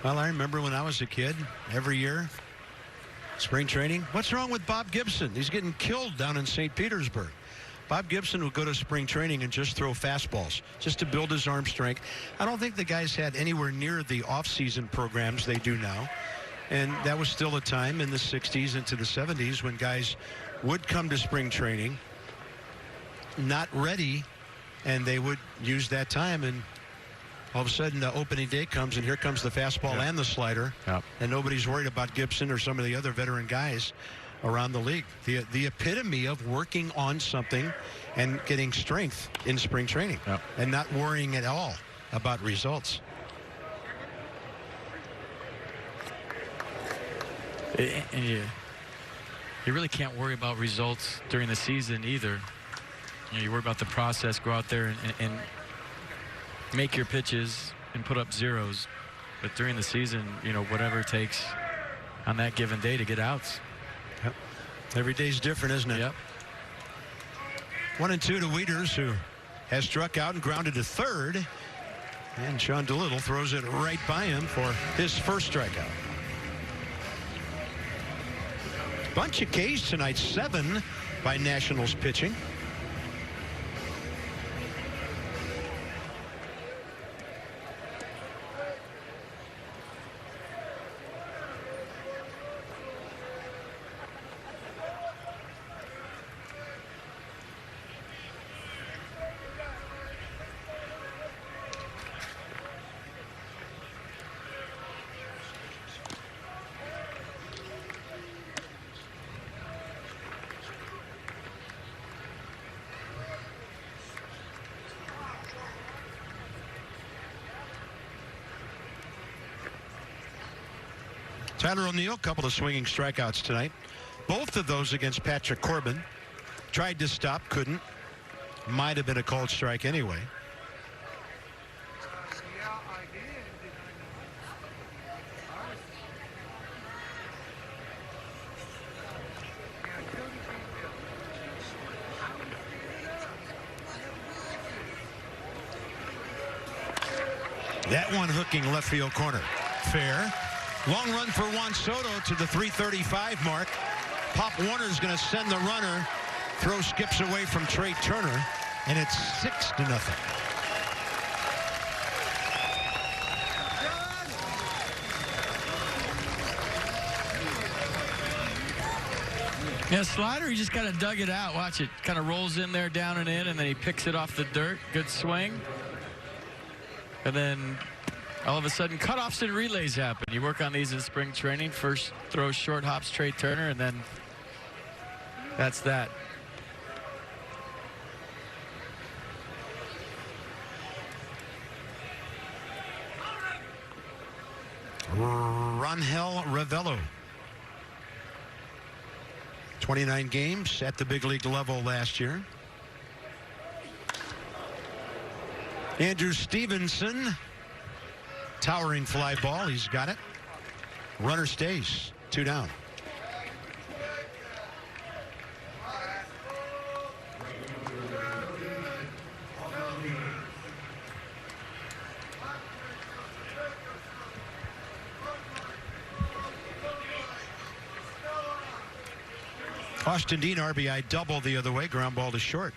Well, I remember when I was a kid, every year, spring training. What's wrong with Bob Gibson? He's getting killed down in St. Petersburg. Bob Gibson would go to spring training and just throw fastballs just to build his arm strength. I don't think the guys had anywhere near the off-season programs they do now. And that was still a time in the 60s into the 70s when guys would come to spring training not ready, and they would use that time, and all of a sudden the opening day comes and here comes the fastball and the slider, and nobody's worried about Gibson or some of the other veteran guys around the league. The epitome of working on something and getting strength in spring training and not worrying at all about results. And you really can't worry about results during the season either. You worry about the process, go out there and make your pitches and put up zeros. But during the season, whatever it takes on that given day to get outs. Yep. Every day's different, isn't it? Yep. 1-2 to Wieters, who has struck out and grounded to third. And Sean Doolittle throws it right by him for his first strikeout. Bunch of Ks tonight, 7 by Nationals pitching. Tyler O'Neill, a couple of swinging strikeouts tonight. Both of those against Patrick Corbin. Tried to stop, couldn't. Might have been a called strike anyway. That one hooking left field corner. Fair. Long run for Juan Soto to the 335 mark. Pop Warner's going to send the runner. Throw skips away from Trey Turner, and it's 6-0. Yeah, slider, he just kind of dug it out. Watch it. Kind of rolls in there, down and in, and then he picks it off the dirt. Good swing. And then all of a sudden, cutoffs and relays happen. You work on these in spring training. First throw short hops Trey Turner, and then that's that. Rangel Ravello. 29 games at the big league level last year. Andrew Stevenson. Towering fly ball. He's got it. Runner stays. 2 down. Austin Dean RBI double the other way. Ground ball to short.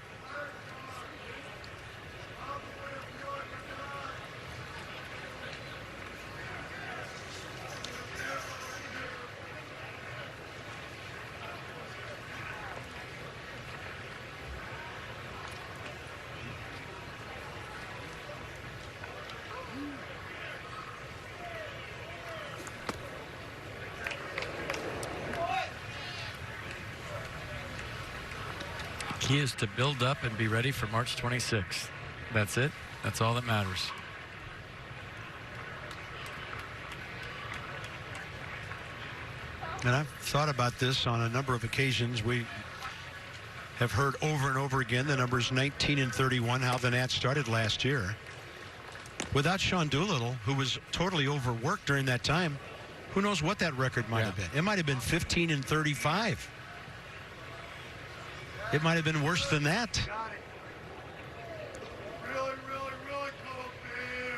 key is to build up and be ready for March 26th. That's it. That's all that matters. And I've thought about this on a number of occasions. We have heard over and over again the numbers 19 and 31, how the Nats started last year. Without Sean Doolittle, who was totally overworked during that time, who knows what that record might have been. It might have been 15 and 35. It might have been worse than that. Got it. Really, really, really close here.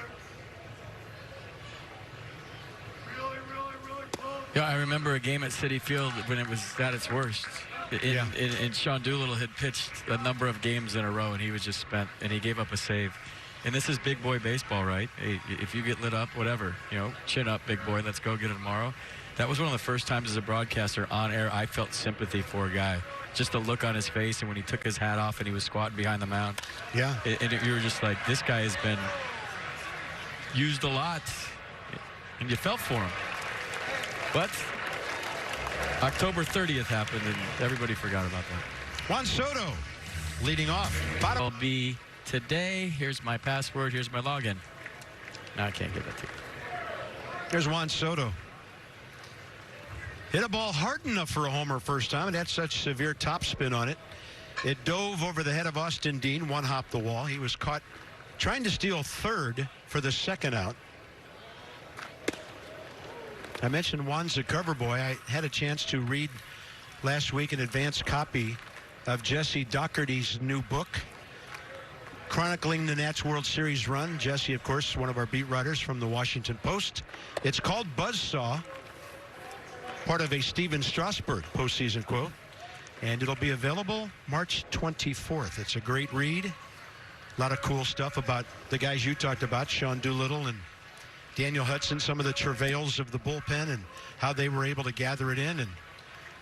Really, really, really close. Yeah, I remember a game at Citi Field when it was at its worst. And Sean Doolittle had pitched a number of games in a row, and he was just spent, and he gave up a save. And this is big boy baseball, right? Hey, if you get lit up, whatever, chin up, big boy, let's go get it tomorrow. That was one of the first times as a broadcaster on air I felt sympathy for a guy. Just the look on his face, and when he took his hat off and he was squatting behind the mound. Yeah. And you were just like, this guy has been used a lot, and you felt for him. But October 30th happened, and everybody forgot about that. Juan Soto leading off. It'll be today. Here's my password. Here's my login. No, I can't give that to you. There's Juan Soto. Hit a ball hard enough for a homer first time. It had such severe topspin on it. It dove over the head of Austin Dean, one hop the wall. He was caught trying to steal third for the second out. I mentioned Juan's a cover boy. I had a chance to read last week an advanced copy of Jesse Doherty's new book, chronicling the Nats World Series run. Jesse, of course, one of our beat writers from the Washington Post. It's called Buzzsaw, part of a Steven Strasburg postseason quote, and it'll be available March 24th. It's a great read. A lot of cool stuff about the guys you talked about, Sean Doolittle and Daniel Hudson, some of the travails of the bullpen and how they were able to gather it in. And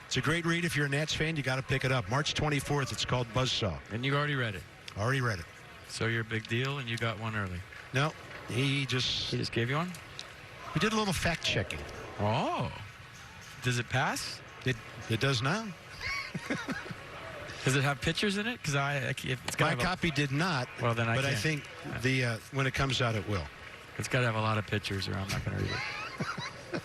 it's a great read. If you're a Nats fan, you got to pick it up. March 24th, it's called Buzzsaw. And you already read it. Already read it. So you're a big deal, and you got one early. No, he just gave you one? We did a little fact checking. Oh. Does it pass? It does now. Does it have pictures in it? Because it's my copy did not. Well, then I think when it comes out, it will. It's got to have a lot of pictures, or I'm not going to read it.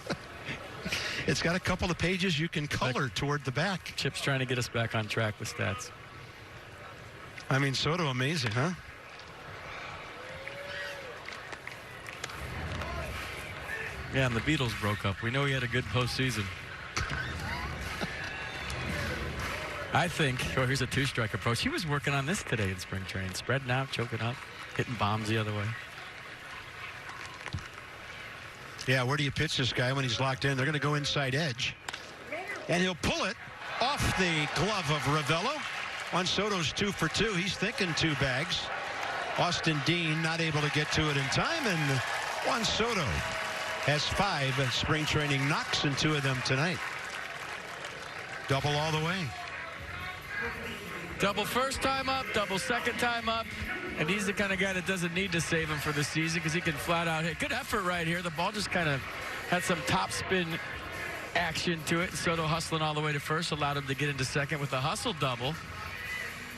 It's got a couple of pages you can color toward the back. Chip's trying to get us back on track with stats. I mean, Soto, amazing, huh? Yeah, and the Beatles broke up. We know he had a good postseason. I think, here's a two-strike approach. He was working on this today in spring training. Spreading out, choking up, hitting bombs the other way. Yeah, where do you pitch this guy when he's locked in? They're going to go inside edge. And he'll pull it off the glove of Ravello. On Soto's 2 for 2. He's thinking 2 bags. Austin Dean not able to get to it in time. And Juan Soto has 5 spring training knocks and 2 of them tonight. Double all the way. Double first time up, double second time up. And he's the kind of guy that doesn't need to save him for the season because he can flat out hit. Good effort right here. The ball just kind of had some top spin action to it. Soto hustling all the way to first allowed him to get into second with a hustle double.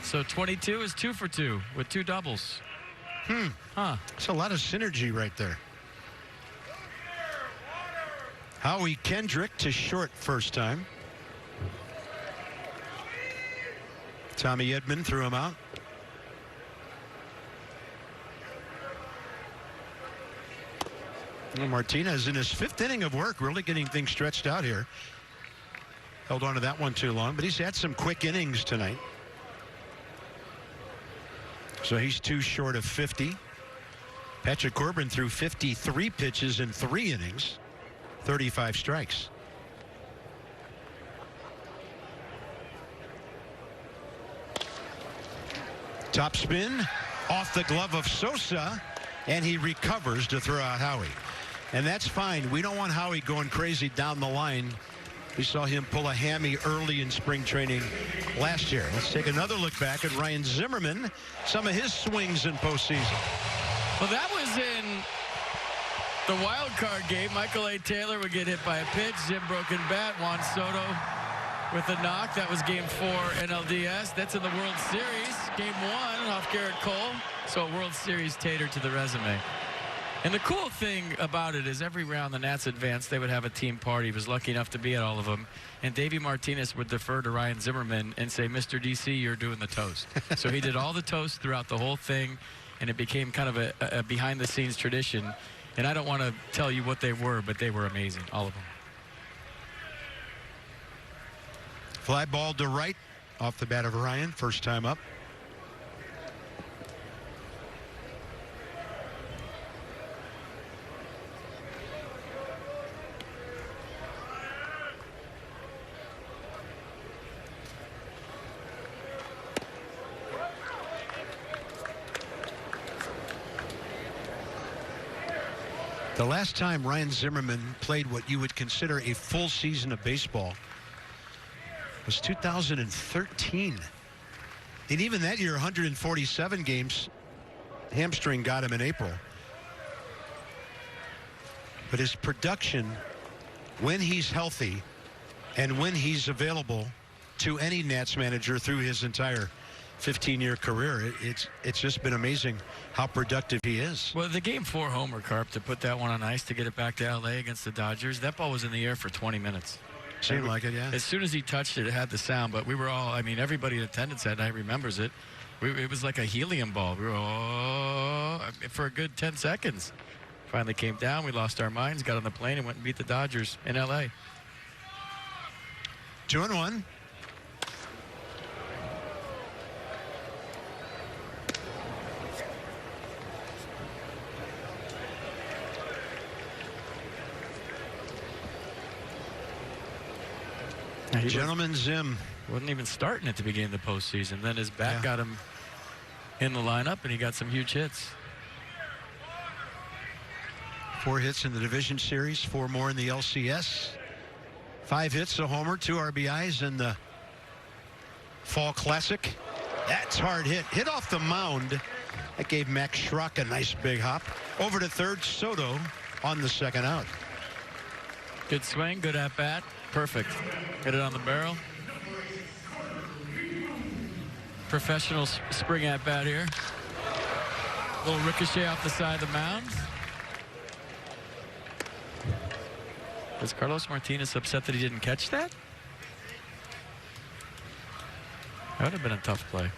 So 22 is 2 for 2 with 2 doubles. Huh. It's a lot of synergy right there. Howie Kendrick to short first time. Tommy Edman threw him out. Well, Martinez in his 5th inning of work, really getting things stretched out here. Held on to that one too long, but he's had some quick innings tonight. So he's 2 short of 50. Patrick Corbin threw 53 pitches in 3 innings, 35 strikes. Top spin off the glove of Sosa, and he recovers to throw out Howie. And that's fine. We don't want Howie going crazy down the line. We saw him pull a hammy early in spring training last year. Let's take another look back at Ryan Zimmerman, some of his swings in postseason. Well, that was in the wild card game. Michael A. Taylor would get hit by a pitch. Zim broken bat. Juan Soto with a knock. That was game 4 NLDS. That's in the World Series. Game 1 off Garrett Cole. So a World Series tater to the resume. And the cool thing about it is every round the Nats advanced, they would have a team party. He was lucky enough to be at all of them. And Davey Martinez would defer to Ryan Zimmerman and say, Mr. DC, you're doing the toast. So he did all the toast throughout the whole thing, and it became kind of a behind-the-scenes tradition. And I don't want to tell you what they were, but they were amazing, all of them. Fly ball to right off the bat of Ryan, first time up. The last time Ryan Zimmerman played what you would consider a full season of baseball was 2013. And even that year, 147 games. Hamstring got him in April. But his production, when he's healthy and when he's available to any Nats manager through his entire 15-year career, it's just been amazing how productive he is. Well, the game 4 homer, Carp, to put that one on ice to get it back to L.A. against the Dodgers, that ball was in the air for 20 minutes. Seemed like it, yeah. As soon as he touched it, it had the sound, but we were all, I mean, everybody in attendance that night remembers it. It was like a helium ball. We were all, for a good 10 seconds. Finally came down, we lost our minds, got on the plane, and went and beat the Dodgers in L.A. 2-1. Gentleman Zim wasn't even starting at the beginning of the postseason. Then his bat got him in the lineup, and he got some huge hits. 4 hits in the division series, 4 more in the LCS. 5 hits, a homer, 2 RBIs in the Fall Classic. That's hard hit. Hit off the mound. That gave Max Schrock a nice big hop. Over to third, Soto on the second out. Good swing, good at bat. Perfect. Hit it on the barrel. Professional spring at bat here. Little ricochet off the side of the mound. Was Carlos Martinez upset that he didn't catch that? That would have been a tough play.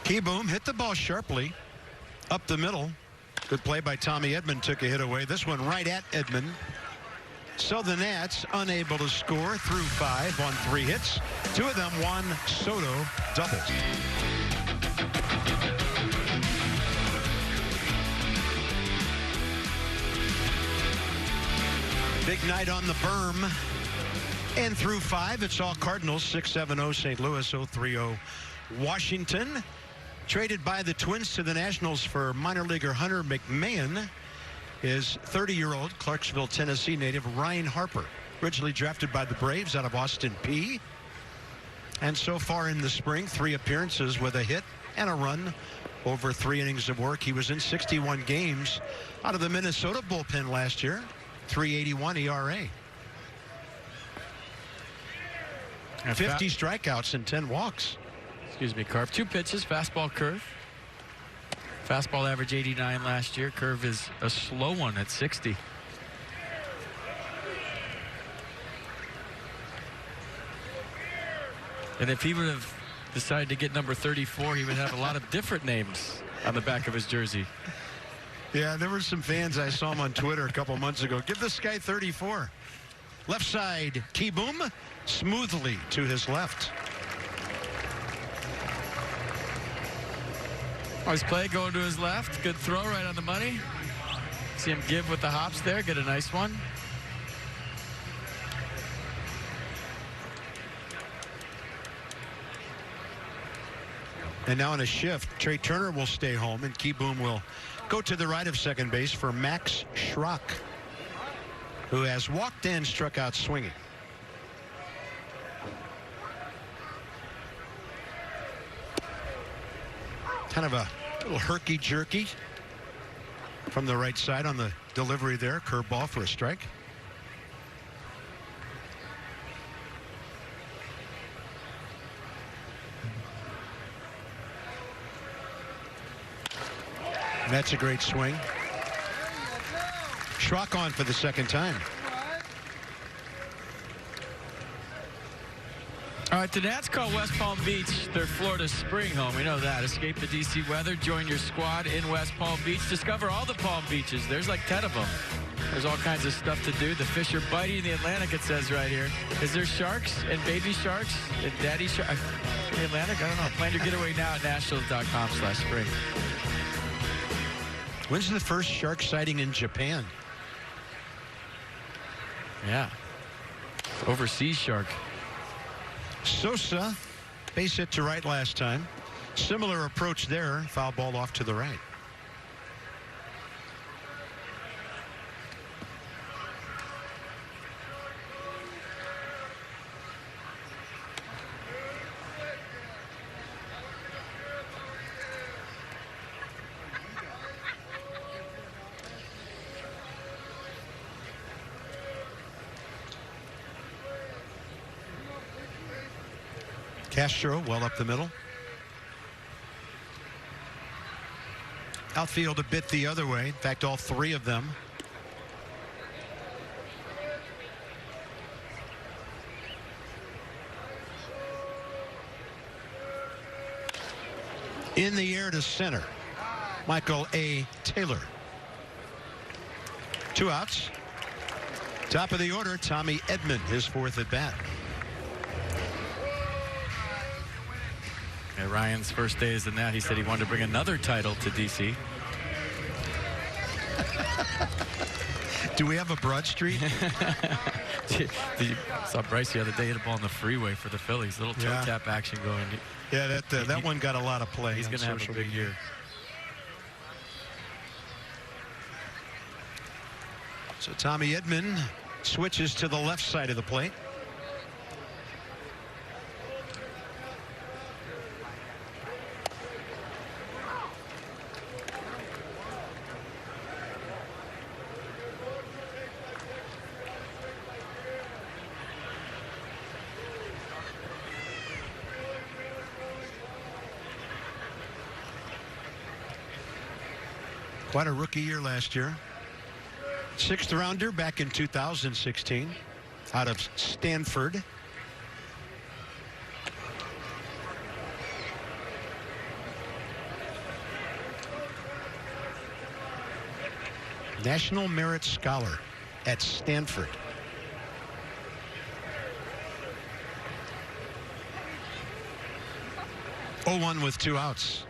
Keyboom hit the ball sharply up the middle. Good play by Tommy Edman, took a hit away. This one right at Edman. So the Nats unable to score through 5 on 3 hits. 2 of them, Juan Soto doubles. Big night on the berm. And through 5, it's all Cardinals. 6-7-0 St. Louis, 0-3-0 Washington. Traded by the Twins to the Nationals for minor leaguer Hunter McMahon is 30-year-old Clarksville, Tennessee native Ryan Harper, originally drafted by the Braves out of Austin Peay. And so far in the spring, 3 appearances with a hit and a run over 3 innings of work. He was in 61 games out of the Minnesota bullpen last year, 3.81 ERA. And 50 strikeouts and 10 walks. Excuse me, Carp. 2 pitches, fastball, curve. Fastball average 89 last year. Curve is a slow one at 60. And if he would have decided to get number 34, he would have a lot of different names on the back of his jersey. Yeah, there were some fans, I saw him on Twitter a couple months ago. Give this guy 34. Left side, Keyboom, smoothly to his left. Nice play going to his left. Good throw right on the money. See him give with the hops there. Get a nice one. And now in a shift, Trey Turner will stay home and Keyboom will go to the right of second base for Max Schrock, who has walked and struck out swinging. Kind of a little herky-jerky from the right side on the delivery there. Curveball for a strike. That's a great swing. Schrock on for the second time. All right, the Nats call West Palm Beach their Florida spring home. We know that. Escape the D.C. weather. Join your squad in West Palm Beach. Discover all the Palm Beaches. There's like 10 of them. There's all kinds of stuff to do. The fish are biting in the Atlantic, it says right here. Is there sharks and baby sharks and daddy sharks in the Atlantic? I don't know. Plan your getaway now at nationals.com/spring. When's the first shark sighting in Japan? Yeah. Overseas shark. Sosa, base hit to right last time. Similar approach there. Foul ball off to the right. Castro well up the middle. Outfield a bit the other way. In fact, all three of them. In the air to center. Michael A. Taylor. 2 outs. Top of the order, Tommy Edman, his 4th at bat. Yeah, Ryan's first day is in that. He said he wanted to bring another title to D.C. Do we have a Broad Street? You saw Bryce the other day hit a ball on the freeway for the Phillies. Little toe tap action going. Yeah, that one got a lot of play. He's going to have a big year. So Tommy Edman switches to the left side of the plate. Quite a rookie year last year. 6th rounder back in 2016 out of Stanford. National Merit Scholar at Stanford. Oh, 1 with 2 outs.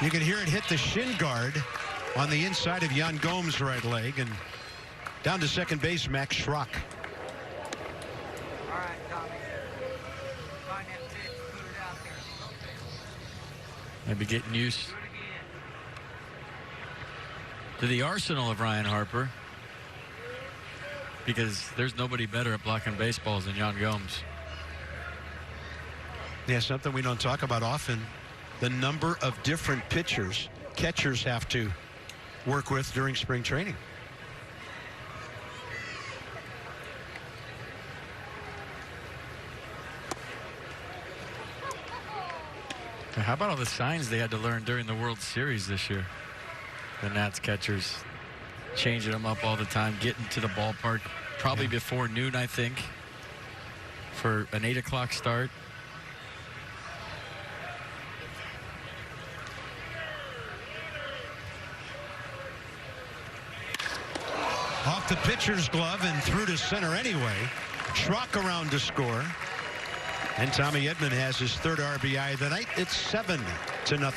You can hear it hit the shin guard on the inside of Yan Gomes' right leg, and down to second base, Max Schrock. All right, Tommy. Find that pitch, put it out there. Maybe getting used to the arsenal of Ryan Harper, because there's nobody better at blocking baseballs than Yan Gomes. Yeah, something we don't talk about often. The number of different catchers have to work with during spring training. How about all the signs they had to learn during the World Series this year? The Nats catchers changing them up all the time, getting to the ballpark probably before noon, I think, for an 8 o'clock start. Off the pitcher's glove and through to center anyway. Schrock around to score. And Tommy Edman has his 3rd RBI of the night. It's 7-0. That was a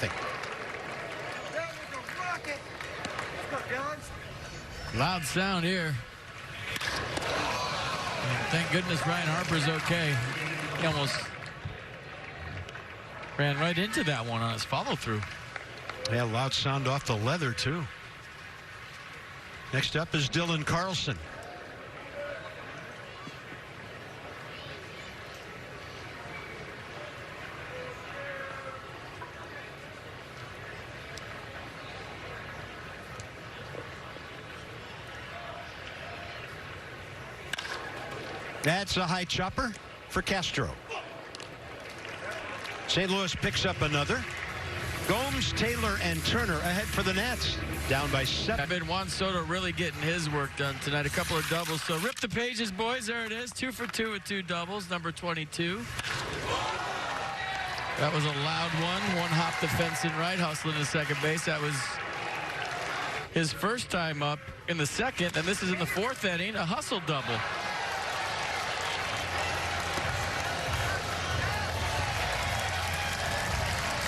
rocket. Let's go, Dylan. Loud sound here. And thank goodness Ryan Harper's okay. He almost ran right into that one on his follow-through. Yeah, loud sound off the leather, too. Next up is Dylan Carlson. That's a high chopper for Castro. St. Louis picks up another. Gomes, Taylor, and Turner ahead for the Nats. Down by 7. I've been Juan Soto really getting his work done tonight. A couple of doubles. So rip the pages, boys. There it is. 2 for 2 with 2 doubles. Number 22. That was a loud one. One hop the fence in right. Hustling to second base. That was his first time up in the second. And this is in the 4th inning. A hustle double.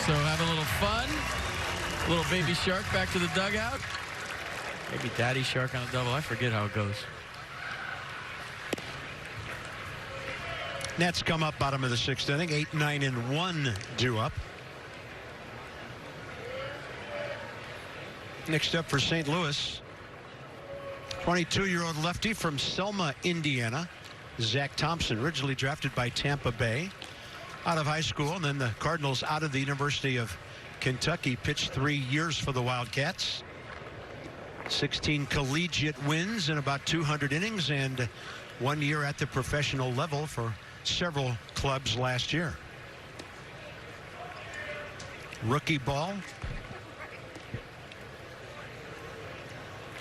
So have a little fun. A little baby shark back to the dugout. Maybe daddy shark on a double. I forget how it goes. Nats come up bottom of the 6th inning. 8, 9, and 1 due up. Next up for St. Louis, 22-year-old lefty from Selma, Indiana, Zach Thompson, originally drafted by Tampa Bay. Out of high school, and then the Cardinals out of the University of Kentucky. Pitched 3 years for the Wildcats. 16 collegiate wins in about 200 innings, and 1 year at the professional level for several clubs last year. Rookie ball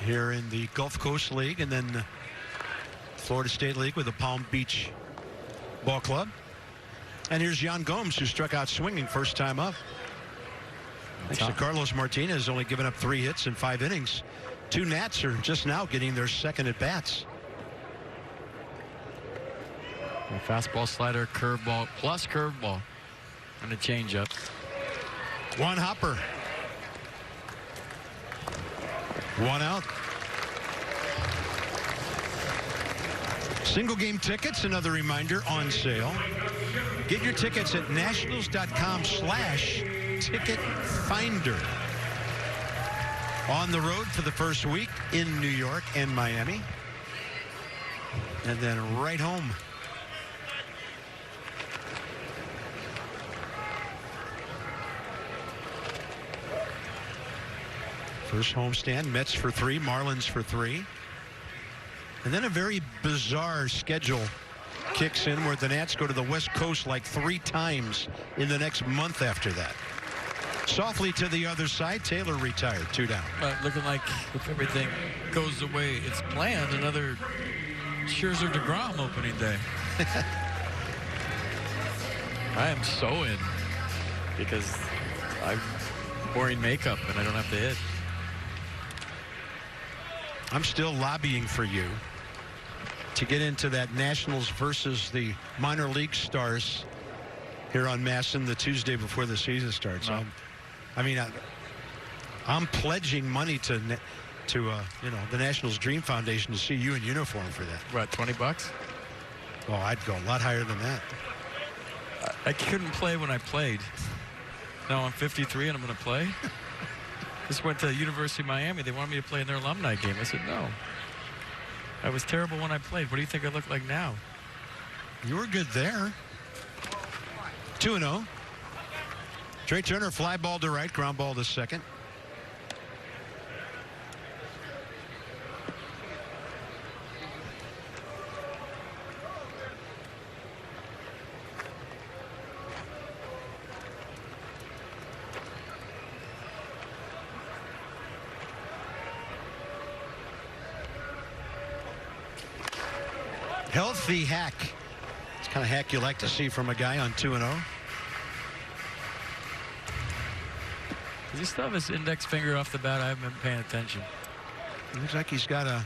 here in the Gulf Coast League, and then the Florida State League with the Palm Beach Ball Club. And here's Yan Gomes, who struck out swinging first time up. Thanks to Carlos Martinez, only given up 3 hits in 5 innings. 2 Nats are just now getting their second at bats. A fastball, slider, curveball, plus curveball, and a changeup. One hopper. 1 out. Single game tickets, another reminder, on sale. Get your tickets at nationals.com/ticket finder. On the road for the first week in New York and Miami. And then right home. First homestand, Mets for 3, Marlins for 3. And then a very bizarre schedule kicks in where the Nats go to the West Coast like 3 times in the next month after that. Softly to the other side, Taylor retired, 2 down. Looking like if everything goes the way it's planned, another Scherzer DeGrom opening day. I am so in because I'm wearing makeup and I don't have to hit. I'm still lobbying for you to get into that Nationals versus the minor league stars here on Masson the Tuesday before the season starts. No. I'm pledging money to the Nationals Dream Foundation to see you in uniform for that. What, $20? Oh, I'd go a lot higher than that. I couldn't play when I played. Now I'm 53 and I'm going to play. Just went to the University of Miami. They wanted me to play in their alumni game. I said no. I was terrible when I played. What do you think I look like now? You were good there. 2-0. Trey Turner, fly ball to right, ground ball to second. Healthy hack. It's kind of hack you like to see from a guy on 2-0. Does he still have his index finger off the bat? I haven't been paying attention. It looks like he's got a...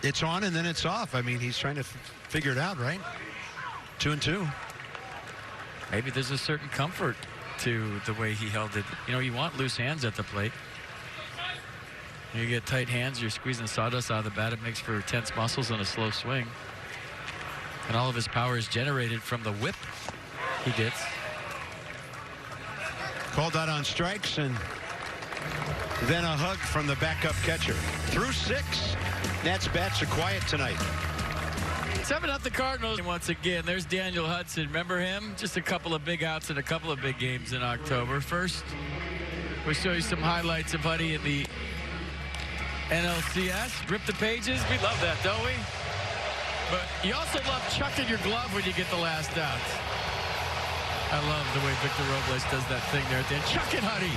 It's on and then it's off. I mean, he's trying to figure it out, right? 2-2. Maybe there's a certain comfort to the way he held it. You know, you want loose hands at the plate. You get tight hands, you're squeezing sawdust out of the bat. It makes for tense muscles and a slow swing. And all of his power is generated from the whip he gets. Called out on strikes, and then a hug from the backup catcher. Through 6, Nats bats are quiet tonight. 7 up the Cardinals. Once again, there's Daniel Hudson. Remember him? Just a couple of big outs and a couple of big games in October. First, we'll show you some highlights of Huddy in the NLCS, rip the pages. We love that, don't we? But you also love chucking your glove when you get the last out. I love the way Victor Robles does that thing there at the end. Chuck it, honey.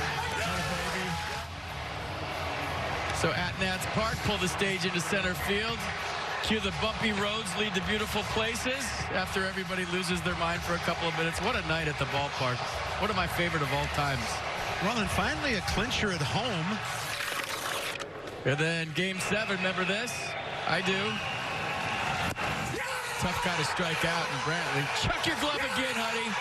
So at Nats Park, pull the stage into center field. Cue the bumpy roads lead to beautiful places after everybody loses their mind for a couple of minutes. What a night at the ballpark. One of my favorite of all times. Well, and finally a clincher at home. And then game 7, remember this? I do. Tough guy to strike out, and Brantley. Chuck your glove again, honey.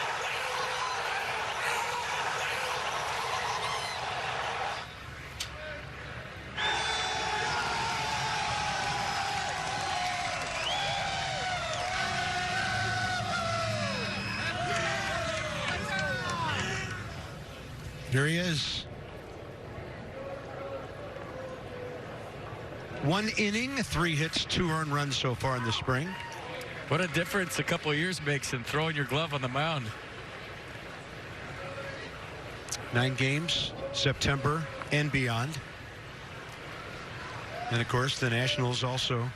Here he is. 1 inning, 3 hits, 2 earned runs so far in the spring. What a difference a couple of years makes in throwing your glove on the mound. 9 games, September and beyond. And of course, the Nationals also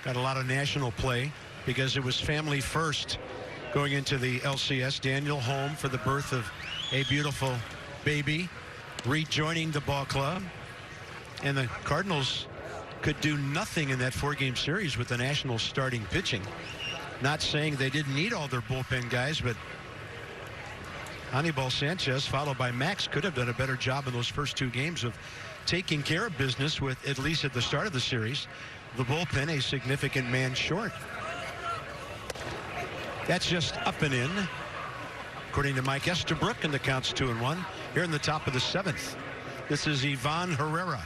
got a lot of national play because it was family first going into the LCS. Daniel home for the birth of a beautiful baby, rejoining the ball club. And the Cardinals could do nothing in that 4-game series with the Nationals starting pitching. Not saying they didn't need all their bullpen guys, but Anibal Sanchez, followed by Max, could have done a better job in those first 2 games of taking care of business with, at least at the start of the series, the bullpen a significant man short. That's just up and in, according to Mike Estabrook, and the count's 2-1 here in the top of the 7th. This is Ivan Herrera.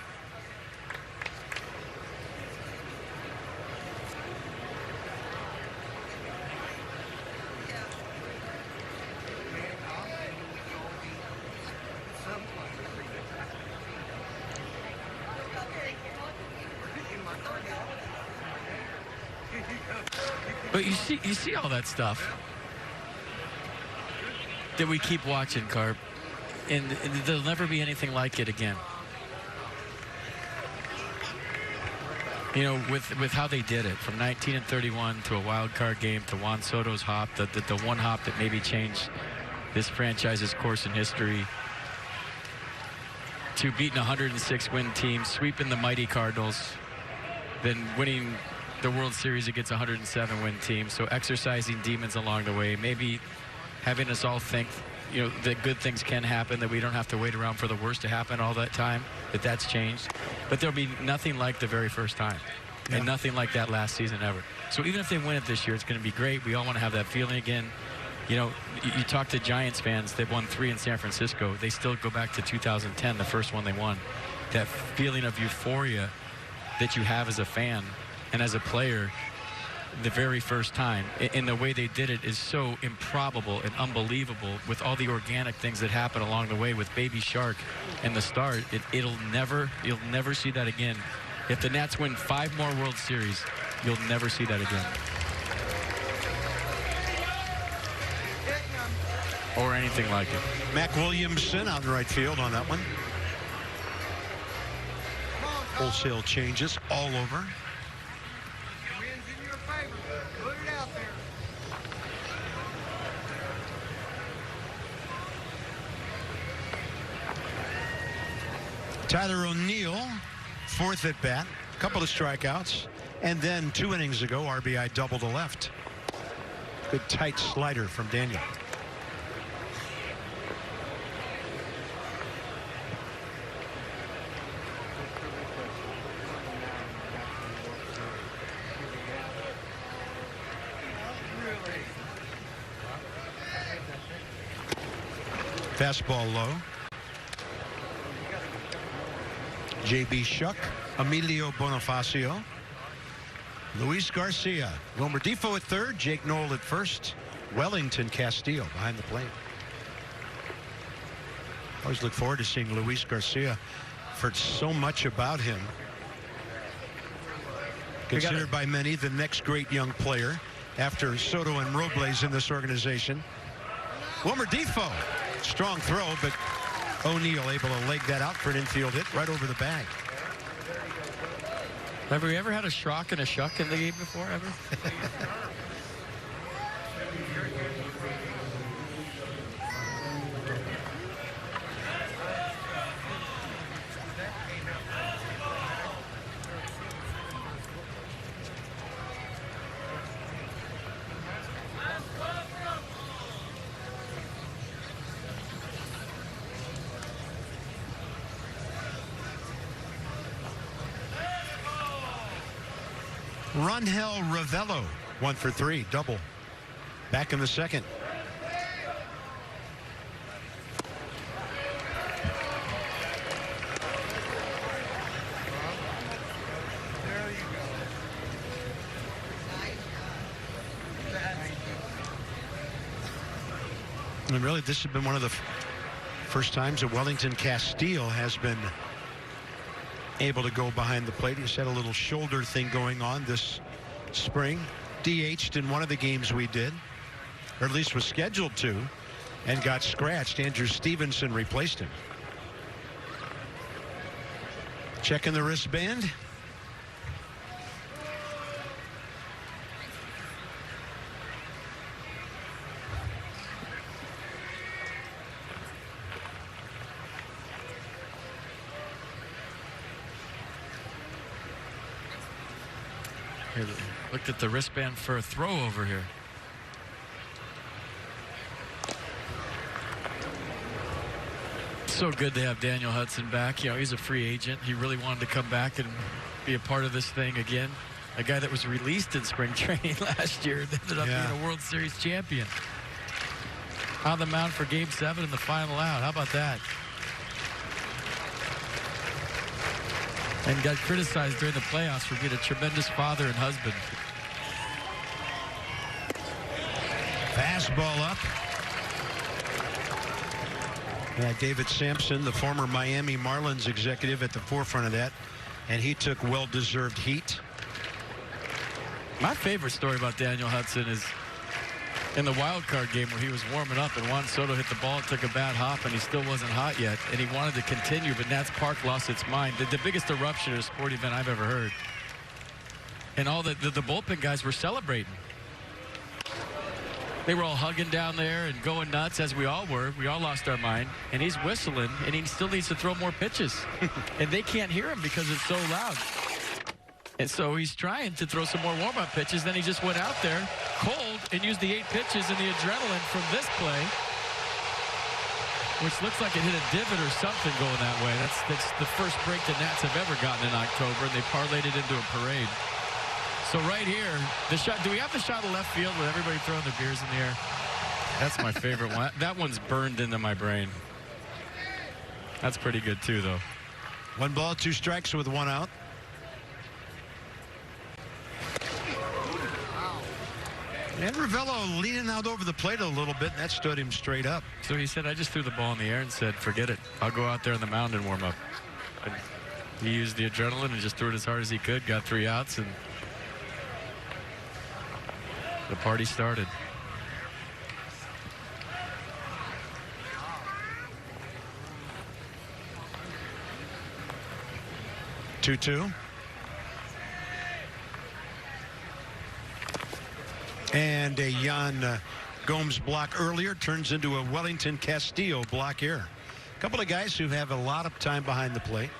But you see all that stuff that we keep watching, Carp, and there'll never be anything like it again. You know, with how they did it, from 19-31 to a wild card game to Juan Soto's hop, the one hop that maybe changed this franchise's course in history, to beating a 106-win team, sweeping the mighty Cardinals, then winning the World Series against a 107-win team. So exercising demons along the way, maybe having us all think, you know, that good things can happen, that we don't have to wait around for the worst to happen all that time, that's changed. But there'll be nothing like the very first time, and nothing like that last season ever. So even if they win it this year, it's going to be great. We all want to have that feeling again. You know, you talk to Giants fans, they've won 3 in San Francisco. They still go back to 2010, the first one they won. That feeling of euphoria that you have as a fan and as a player the very first time, and the way they did it is so improbable and unbelievable, with all the organic things that happen along the way with Baby Shark and the start. You'll never see that again. If the Nats win 5 more World Series, you'll never see that again. Or anything like it. Mac Williamson out in right field on that one. Wholesale changes all over. Wins in your favor. Put it out there. Tyler O'Neill, 4th at bat, a couple of strikeouts, and then 2 innings ago, RBI double to left. Good tight slider from Daniel. Fastball low. J.B. Shuck, Emilio Bonifacio, Luis Garcia, Wilmer Defoe at 3rd, Jake Knoll at 1st, Wellington Castillo behind the plate. Always look forward to seeing Luis Garcia. I've heard so much about him. Considered by many the next great young player after Soto and Robles in this organization. Wilmer Defoe, strong throw, but O'Neill able to leg that out for an infield hit right over the bag. Have we ever had a Schrock and a Shuck in the game before, ever? Rangel Ravello, 1 for 3, double. Back in the second. There you go. And really, this has been one of the first times that Wellington Castile has been able to go behind the plate. He's had a little shoulder thing going on this spring. DH'd in one of the games we did, or at least was scheduled to, and got scratched. Andrew Stevenson replaced him. Checking the wristband. Here, looked at the wristband for a throw over here. So good to have Daniel Hudson back. You know, he's a free agent. He really wanted to come back and be a part of this thing again. A guy that was released in spring training last year and ended up being a World Series champion. On the mound for Game 7 in the final out. How about that? And got criticized during the playoffs for being a tremendous father and husband. Fastball up. Yeah, David Sampson, the former Miami Marlins executive, at the forefront of that, and he took well-deserved heat. My favorite story about Daniel Hudson is in the wild card game where he was warming up and Juan Soto hit the ball and took a bad hop and he still wasn't hot yet and he wanted to continue, but Nats Park lost its mind. The biggest eruption at a sporting event I've ever heard. And all the bullpen guys were celebrating. They were all hugging down there and going nuts, as we all were. We all lost our mind. And he's whistling, and he still needs to throw more pitches. And they can't hear him because it's so loud. And so he's trying to throw some more warm-up pitches. Then he just went out there cold and used the 8 pitches and the adrenaline from this play, which looks like it hit a divot or something going that way. That's the first break the Nats have ever gotten in October, and they parlayed it into a parade. So right here, the shot. Do we have the shot of left field with everybody throwing their beers in the air? That's my favorite one. That one's burned into my brain. That's pretty good too, though. 1 ball, 2 strikes with 1 out. And Ravello leaning out over the plate a little bit, and that stood him straight up. So he said, I just threw the ball in the air and said, forget it. I'll go out there on the mound and warm up. And he used the adrenaline and just threw it as hard as he could, got 3 outs, and the party started. Two. And a Jan Gomes block earlier turns into a Wellington Castillo block here. A couple of guys who have a lot of time behind the plate.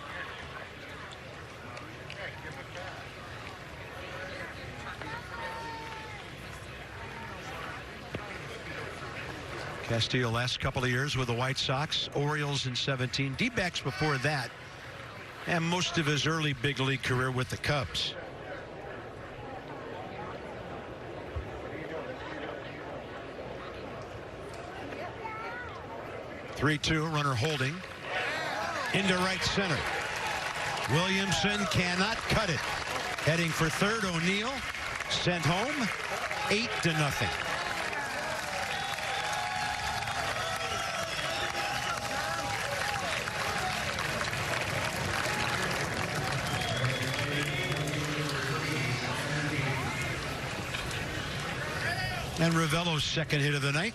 Castillo last couple of years with the White Sox, Orioles in 17, D-backs before that, and most of his early big league career with the Cubs. (3-2), runner holding into right center. Williamson cannot cut it. Heading for third, O'Neill sent home, 8-0. And Ravello's second hit of the night.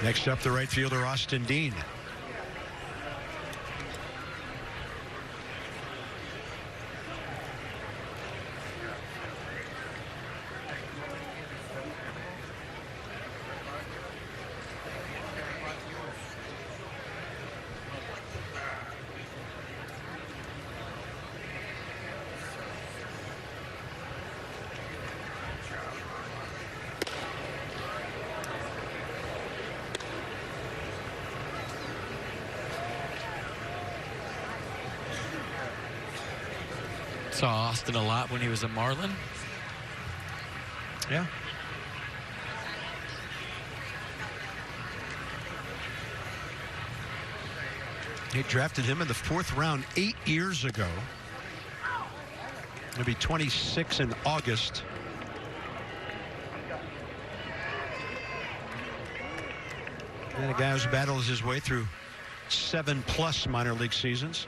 Next up, the right fielder, Austin Dean. Saw Austin a lot when he was a Marlin. Yeah. He drafted him in the 4th round 8 years ago. He'll be 26 in August. And a guy who's battles his way through 7+ minor league seasons.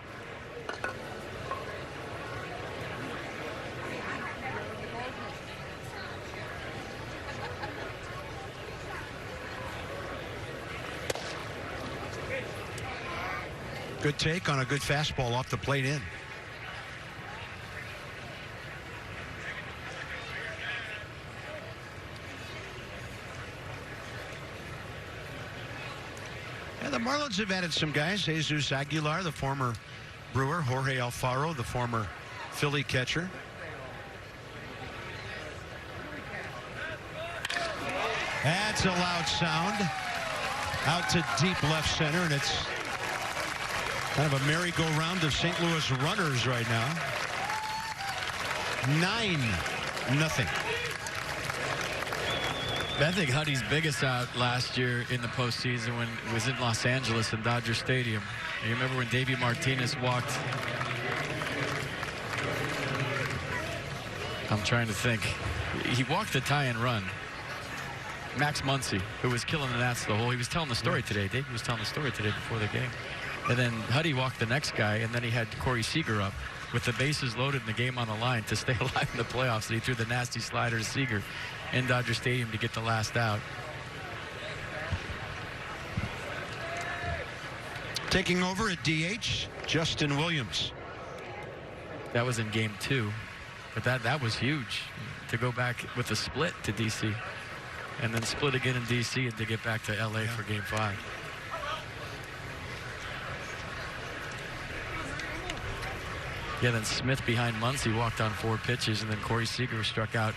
Good take on a good fastball off the plate in. And the Marlins have added some guys. Jesus Aguilar, the former Brewer. Jorge Alfaro, the former Philly catcher. That's a loud sound. Out to deep left center, and it's kind of a merry-go-round of St. Louis runners right now. 9-0. I think Huddy's biggest out last year in the postseason when it was in Los Angeles in Dodger Stadium. You remember when Davey Martinez walked? I'm trying to think. He walked the tie and run. Max Muncy, who was killing the Nats the whole. He was telling the story today. Davey was telling the story today before the game. And then Huddy walked the next guy, and then he had Corey Seager up with the bases loaded and the game on the line to stay alive in the playoffs. And he threw the nasty slider to Seager in Dodger Stadium to get the last out. Taking over at DH, Justin Williams. That was in game 2, but that was huge to go back with a split to DC and then split again in DC and to get back to LA for game 5. Yeah, then Smith behind Muncy walked on 4 pitches, and then Corey Seager struck out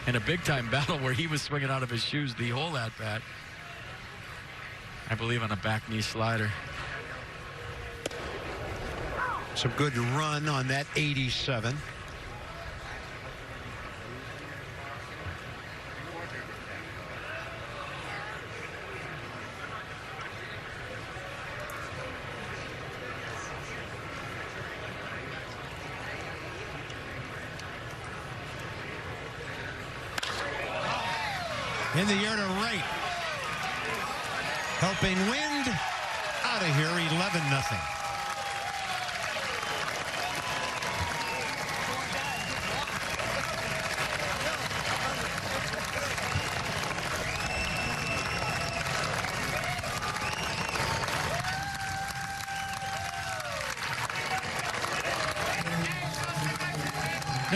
in a big-time battle where he was swinging out of his shoes the whole at-bat. I believe on a back knee slider. Some good run on that 87. In the air to right. Helping wind. Out of here, 11-0.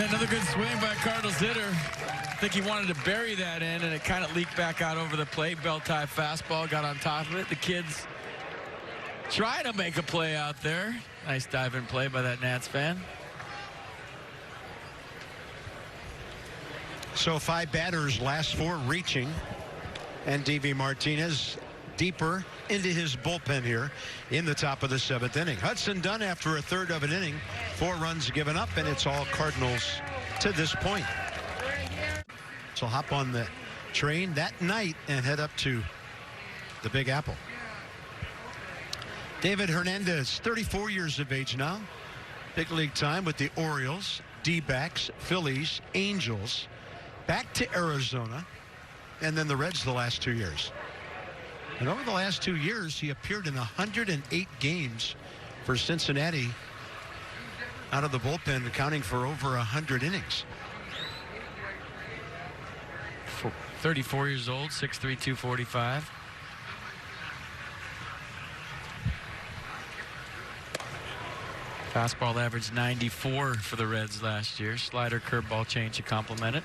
Another good swing by Cardinals hitter. I think he wanted to bury that in, and it kind of leaked back out over the plate. Bell-tie fastball, got on top of it. The kids trying to make a play out there. Nice dive-in play by that Nats fan. So 5 batters, last 4 reaching. And Davey Martinez deeper into his bullpen here in the top of the 7th inning. Hudson Dunn after a third of an inning. 4 runs given up, and it's all Cardinals to this point. So hop on the train that night and head up to the Big Apple. David Hernandez, 34 years of age now. Big league time with the Orioles, D-backs, Phillies, Angels, back to Arizona, and then the Reds the last 2 years. And over the last 2 years, he appeared in 108 games for Cincinnati out of the bullpen, accounting for over 100 innings. 34 years old, 6'3", 245. Fastball averaged 94 for the Reds last year. Slider, curveball, change to complement it.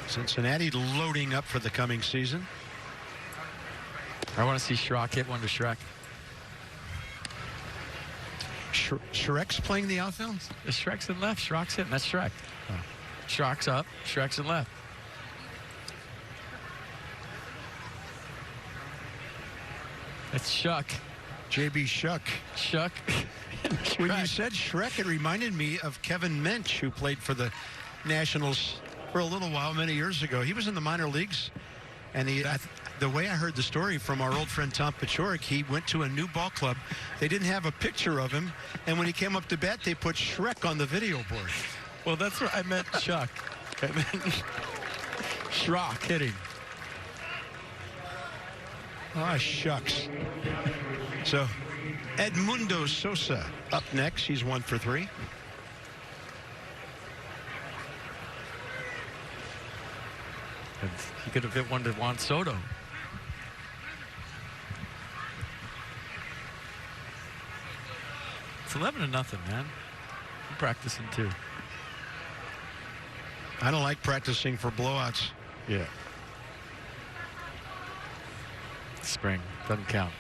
Cincinnati loading up for the coming season. I want to see Schrock hit one to Shrek. Shrek's playing the outfield? Shrek's in left. Schrock's hitting. That's Shrek. Oh. Schrock's up. Shrek's in left. It's Shuck. J.B. Shuck. Shuck. When you said Shrek, it reminded me of Kevin Mench, who played for the Nationals for a little while many years ago. He was in the minor leagues, and the way I heard the story from our old friend Tom Pachorik, he went to a new ball club. They didn't have a picture of him, and when he came up to bat, they put Shrek on the video board. Well, that's what I meant, Chuck. I meant Schrock hitting. Ah, shucks. So, Edmundo Sosa up next. He's 1 for 3. And he could have hit one to Juan Soto. It's 11-0, man. I'm practicing too. I don't like practicing for blowouts. Yeah. Spring doesn't count.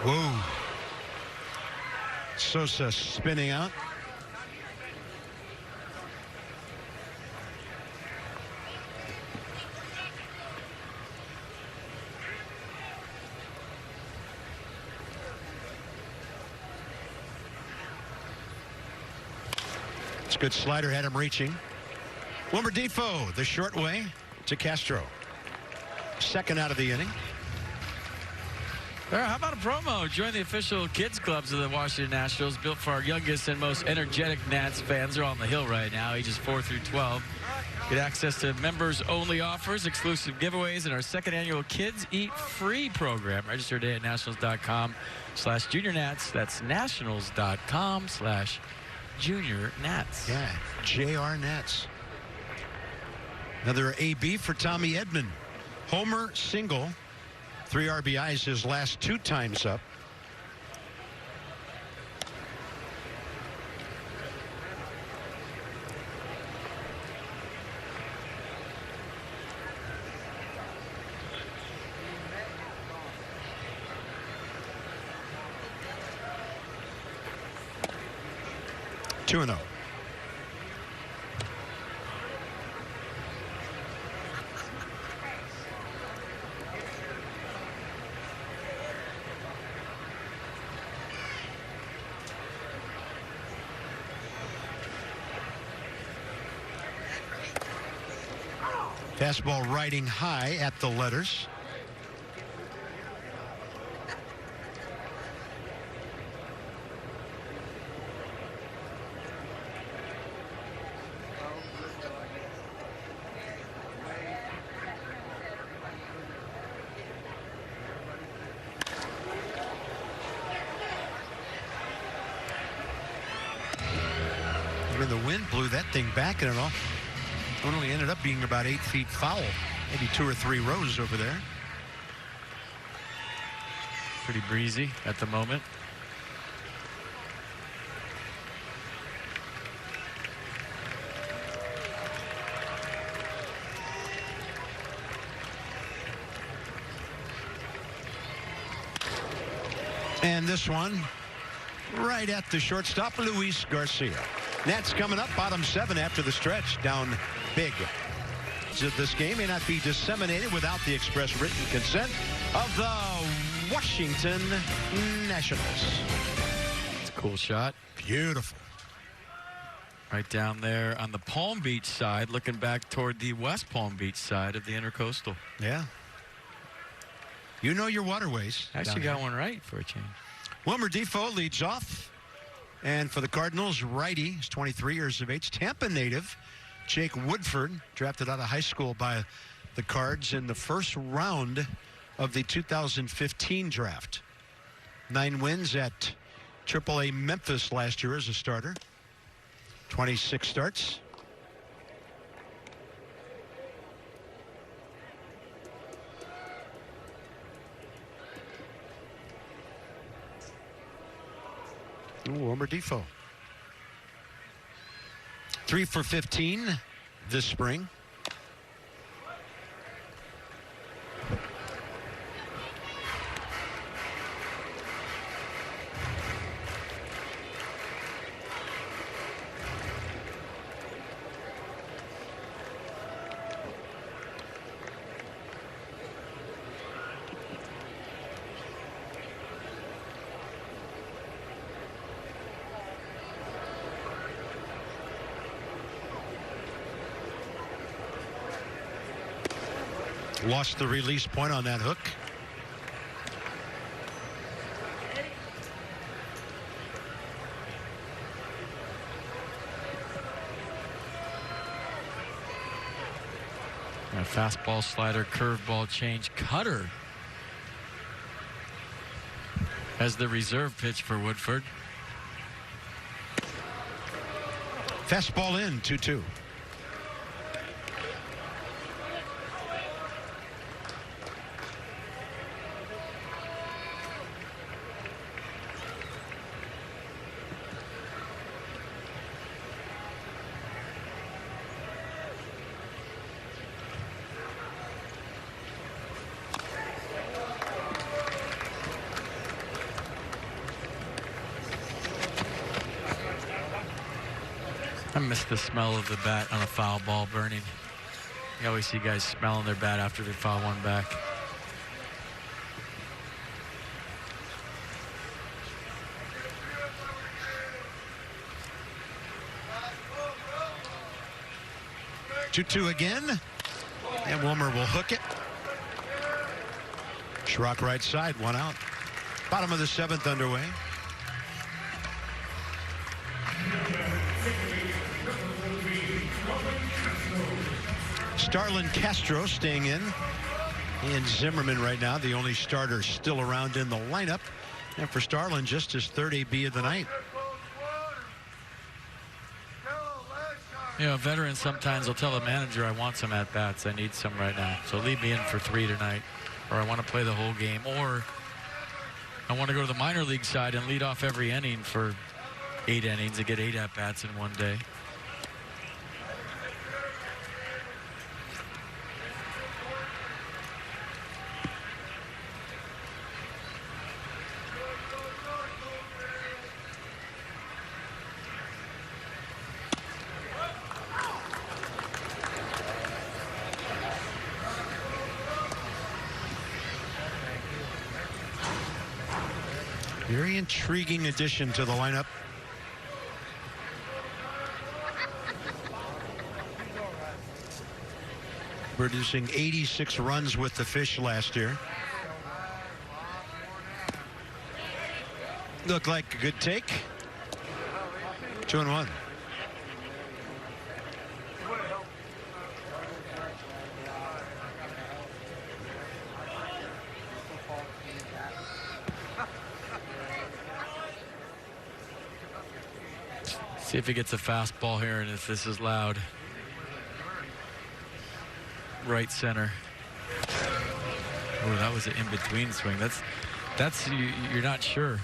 Whoa. Sosa spinning out. It's a good slider, had him reaching. Wilmer Defoe, the short way to Castro. Second out of the inning. How about a promo? Join the official kids clubs of the Washington Nationals, built for our youngest and most energetic Nats fans. They're on the hill right now, ages 4 through 12. Get access to members-only offers, exclusive giveaways, and our second annual Kids Eat Free program. Register today at nationals.com/juniornats. That's nationals.com/juniornats. Yeah, JR Nats. Another AB for Tommy Edman. Homer single. 3 RBIs his last 2 times up. Two and 0. Fastball riding high at the letters. I mean, the wind blew that thing back and it all. Only ended up being about 8 feet foul. Maybe 2 or 3 rows over there. Pretty breezy at the moment. And this one right at the shortstop, Luis Garcia. Nats coming up, bottom 7 after the stretch, down big. So this game may not be disseminated without the express written consent of the Washington Nationals. It's a cool shot. Beautiful. Right down there on the Palm Beach side, looking back toward the West Palm Beach side of the Intercoastal. Yeah. You know your waterways. Actually got one right for a change. Wilmer Defoe leads off. And for the Cardinals, righty, he's 23 years of age, Tampa native, Jake Woodford, drafted out of high school by the Cards in the first round of the 2015 draft. 9 wins at AAA Memphis last year as a starter. 26 starts. Wilmer Defoe. 3 for 15 this spring. Lost the release point on that hook. A fastball, slider, curveball, change, cutter as the reserve pitch for Woodford. Fastball in, 2-2. I miss the smell of the bat on a foul ball burning. You always see guys smelling their bat after they foul one back. Two again, and Wilmer will hook it. Schrock right side, 1 out. Bottom of the 7th underway. Starlin Castro staying in. And Zimmerman right now, the only starter still around in the lineup. And for Starlin, just his 3rd AB of the night. You know, veterans sometimes will tell the manager, I want some at-bats. I need some right now. So leave me in for 3 tonight. Or I want to play the whole game. Or I want to go to the minor league side and lead off every inning for 8 innings and get 8 at-bats in one day. Very intriguing addition to the lineup. Producing 86 runs with the Fish last year. Looked like a good take. 2-1. See if he gets a fastball here, and if this is loud. Right center. Oh, that was an in-between swing. That's you're not sure.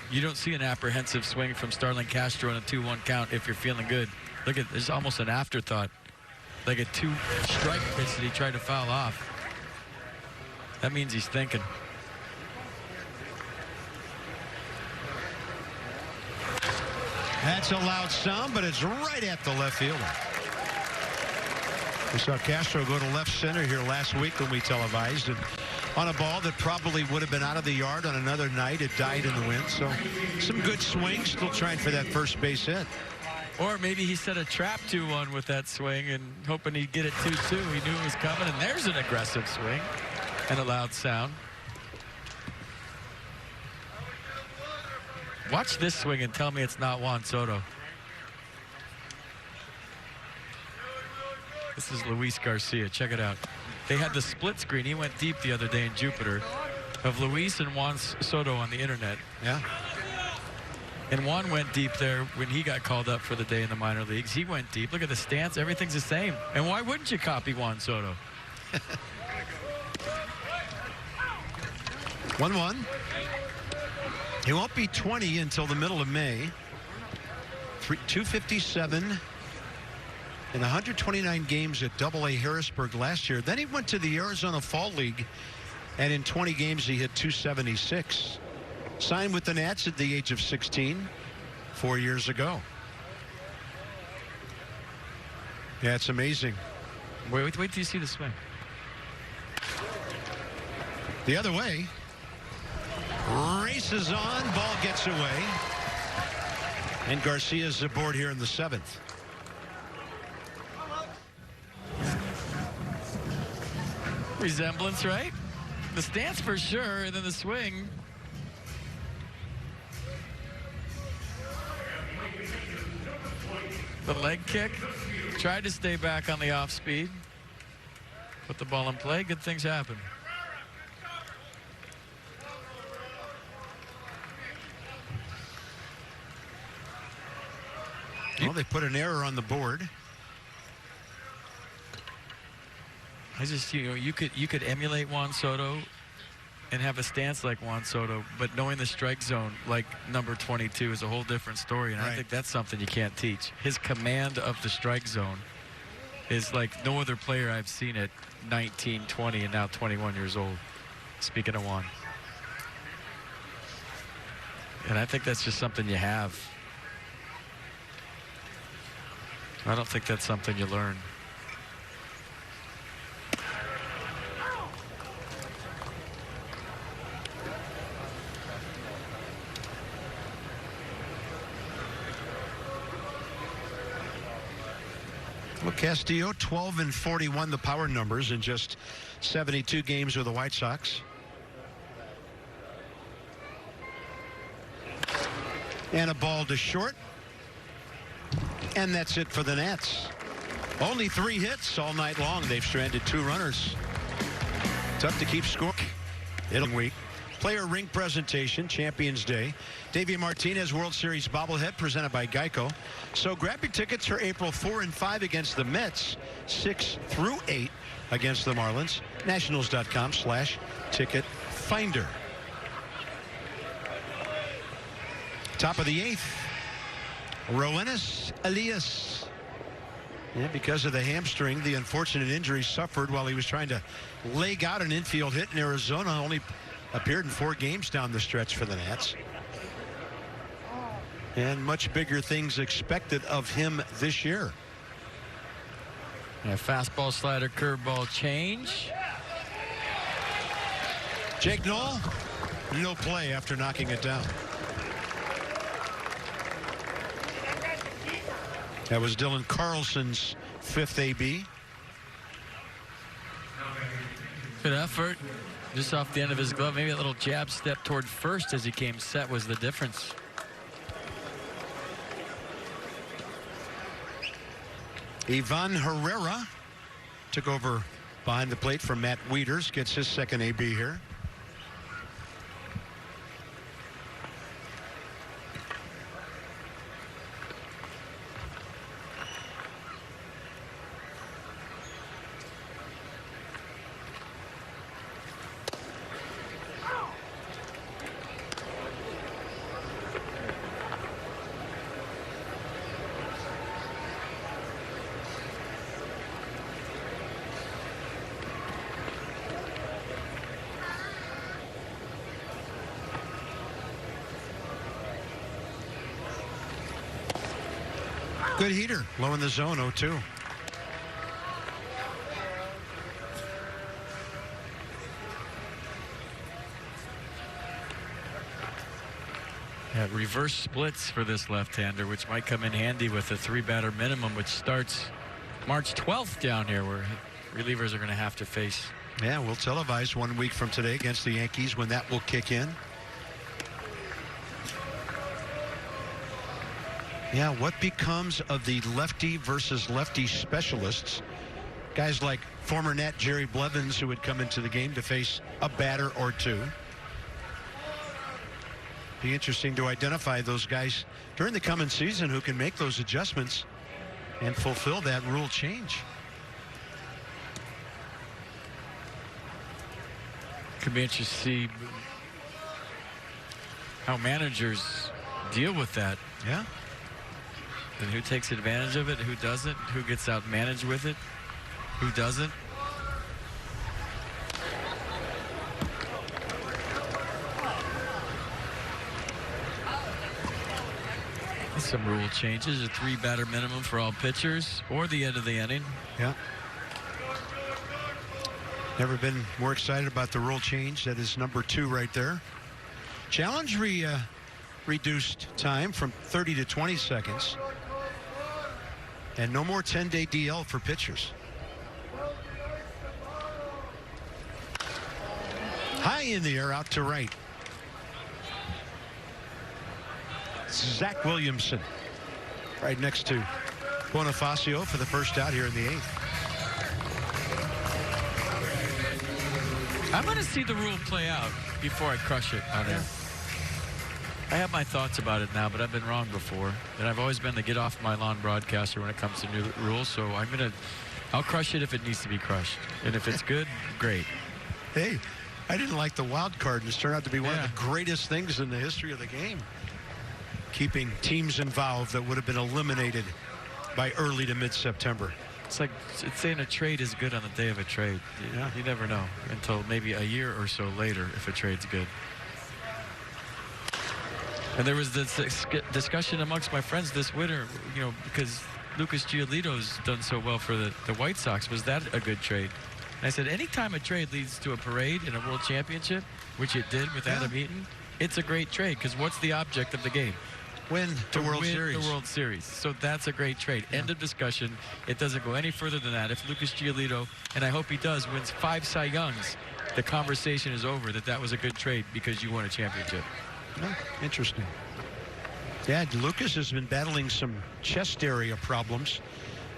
You don't see an apprehensive swing from Starlin Castro in a 2-1 count if you're feeling good. Look at, there's almost an afterthought. Like a 2-strike pitch that he tried to foul off. That means he's thinking. That's a loud sound, but it's right at the left fielder. We saw Castro go to left center here last week when we televised, and on a ball that probably would have been out of the yard on another night, it died in the wind. So some good swings, still trying for that first base hit. Or maybe he set a trap 2-1 with that swing and hoping he'd get it 2-2. He knew it was coming, and there's an aggressive swing and a loud sound. Watch this swing and tell me it's not Juan Soto. This is Luis Garcia. Check it out. They had the split screen. He went deep the other day in Jupiter of Luis and Juan Soto on the internet. Yeah. And Juan went deep there when he got called up for the day in the minor leagues. He went deep. Look at the stance. Everything's the same. And why wouldn't you copy Juan Soto? 1-1. He won't be 20 until the middle of May. 257 in 129 games at AA Harrisburg last year. Then he went to the Arizona Fall League, and in 20 games he hit 276. Signed with the Nats at the age of 16 4 years ago. Yeah, it's amazing. Wait till you see the swing. The other way. Races on, ball gets away. And Garcia's aboard here in the 7th. resemblance, right? The stance for sure, and then the swing. The leg kick. Tried to stay back on the off speed. Put the ball in play. Good things happen. Well, they put an error on the board. I just, you could emulate Juan Soto and have a stance like Juan Soto, but knowing the strike zone like number 22 is a whole different story, and I think that's something you can't teach. His command of the strike zone is like no other player I've seen at 19, 20, and now 21 years old. Speaking of Juan. And I think that's just something you have. I don't think that's something you learn. Well, Castillo, 12 and 41, the power numbers in just 72 games with the White Sox. And a ball to short. And that's it for the Nats. Only 3 hits all night long. They've stranded 2 runners. Tough to keep score. It'll week. Player ring presentation, Champions Day. Davey Martinez World Series bobblehead presented by Geico. So grab your tickets for April 4 and 5 against the Mets, 6 through 8 against the Marlins. Nationals.com/ticket finder. Top of the 8th. Roenis Elias. Yeah, because of the hamstring, the unfortunate injury suffered while he was trying to leg out an infield hit in Arizona. Only appeared in 4 games down the stretch for the Nats. And much bigger things expected of him this year. Yeah, fastball, slider, curveball change. Jake Knoll, no play after knocking it down. That was Dylan Carlson's 5th AB. Good effort. Just off the end of his glove. Maybe a little jab step toward first as he came set was the difference. Ivan Herrera took over behind the plate from Matt Wieters. Gets his 2nd AB here. Good heater, low in the zone, 0-2. Yeah, reverse splits for this left-hander, which might come in handy with a 3-batter minimum, which starts March 12th down here, where relievers are going to have to face. Yeah, we'll televise 1 week from today against the Yankees when that will kick in. Yeah, what becomes of the lefty versus lefty specialists? Guys like former Nat Jerry Blevins, who would come into the game to face a batter or 2. Be interesting to identify those guys during the coming season who can make those adjustments and fulfill that rule change. Could be interesting to see how managers deal with that. Yeah. And who takes advantage of it, who doesn't, who gets out managed with it, who doesn't. Some rule changes, a 3-batter minimum for all pitchers or the end of the inning. Yeah. Never been more excited about the rule change. That is number 2 right there. Challenge reduced time from 30 to 20 seconds. And no more 10-day DL for pitchers. High in the air, out to right. Zach Williamson right next to Bonifacio for the first out here in the 8th. I'm going to see the rule play out before I crush it on air. I have my thoughts about it now, but I've been wrong before. And I've always been the get off my lawn broadcaster when it comes to new rules. So I'll crush it if it needs to be crushed. And if it's good, great. Hey, I didn't like the wild card. It's turned out to be one of the greatest things in the history of the game. Keeping teams involved that would have been eliminated by early to mid-September. It's like saying a trade is good on the day of a trade. You never know until maybe a year or so later if a trade's good. And there was this discussion amongst my friends this winter, because Lucas Giolito's done so well for the White Sox. Was that a good trade? And I said, anytime a trade leads to a parade in a world championship, which it did with Adam Eaton, it's a great trade, because what's the object of the game? Win the World Series. The World Series. So that's a great trade. End of discussion. It doesn't go any further than that. If Lucas Giolito, and I hope he does, wins 5 Cy Youngs, the conversation is over that was a good trade because you won a championship. Oh, interesting. Yeah, Lucas has been battling some chest area problems,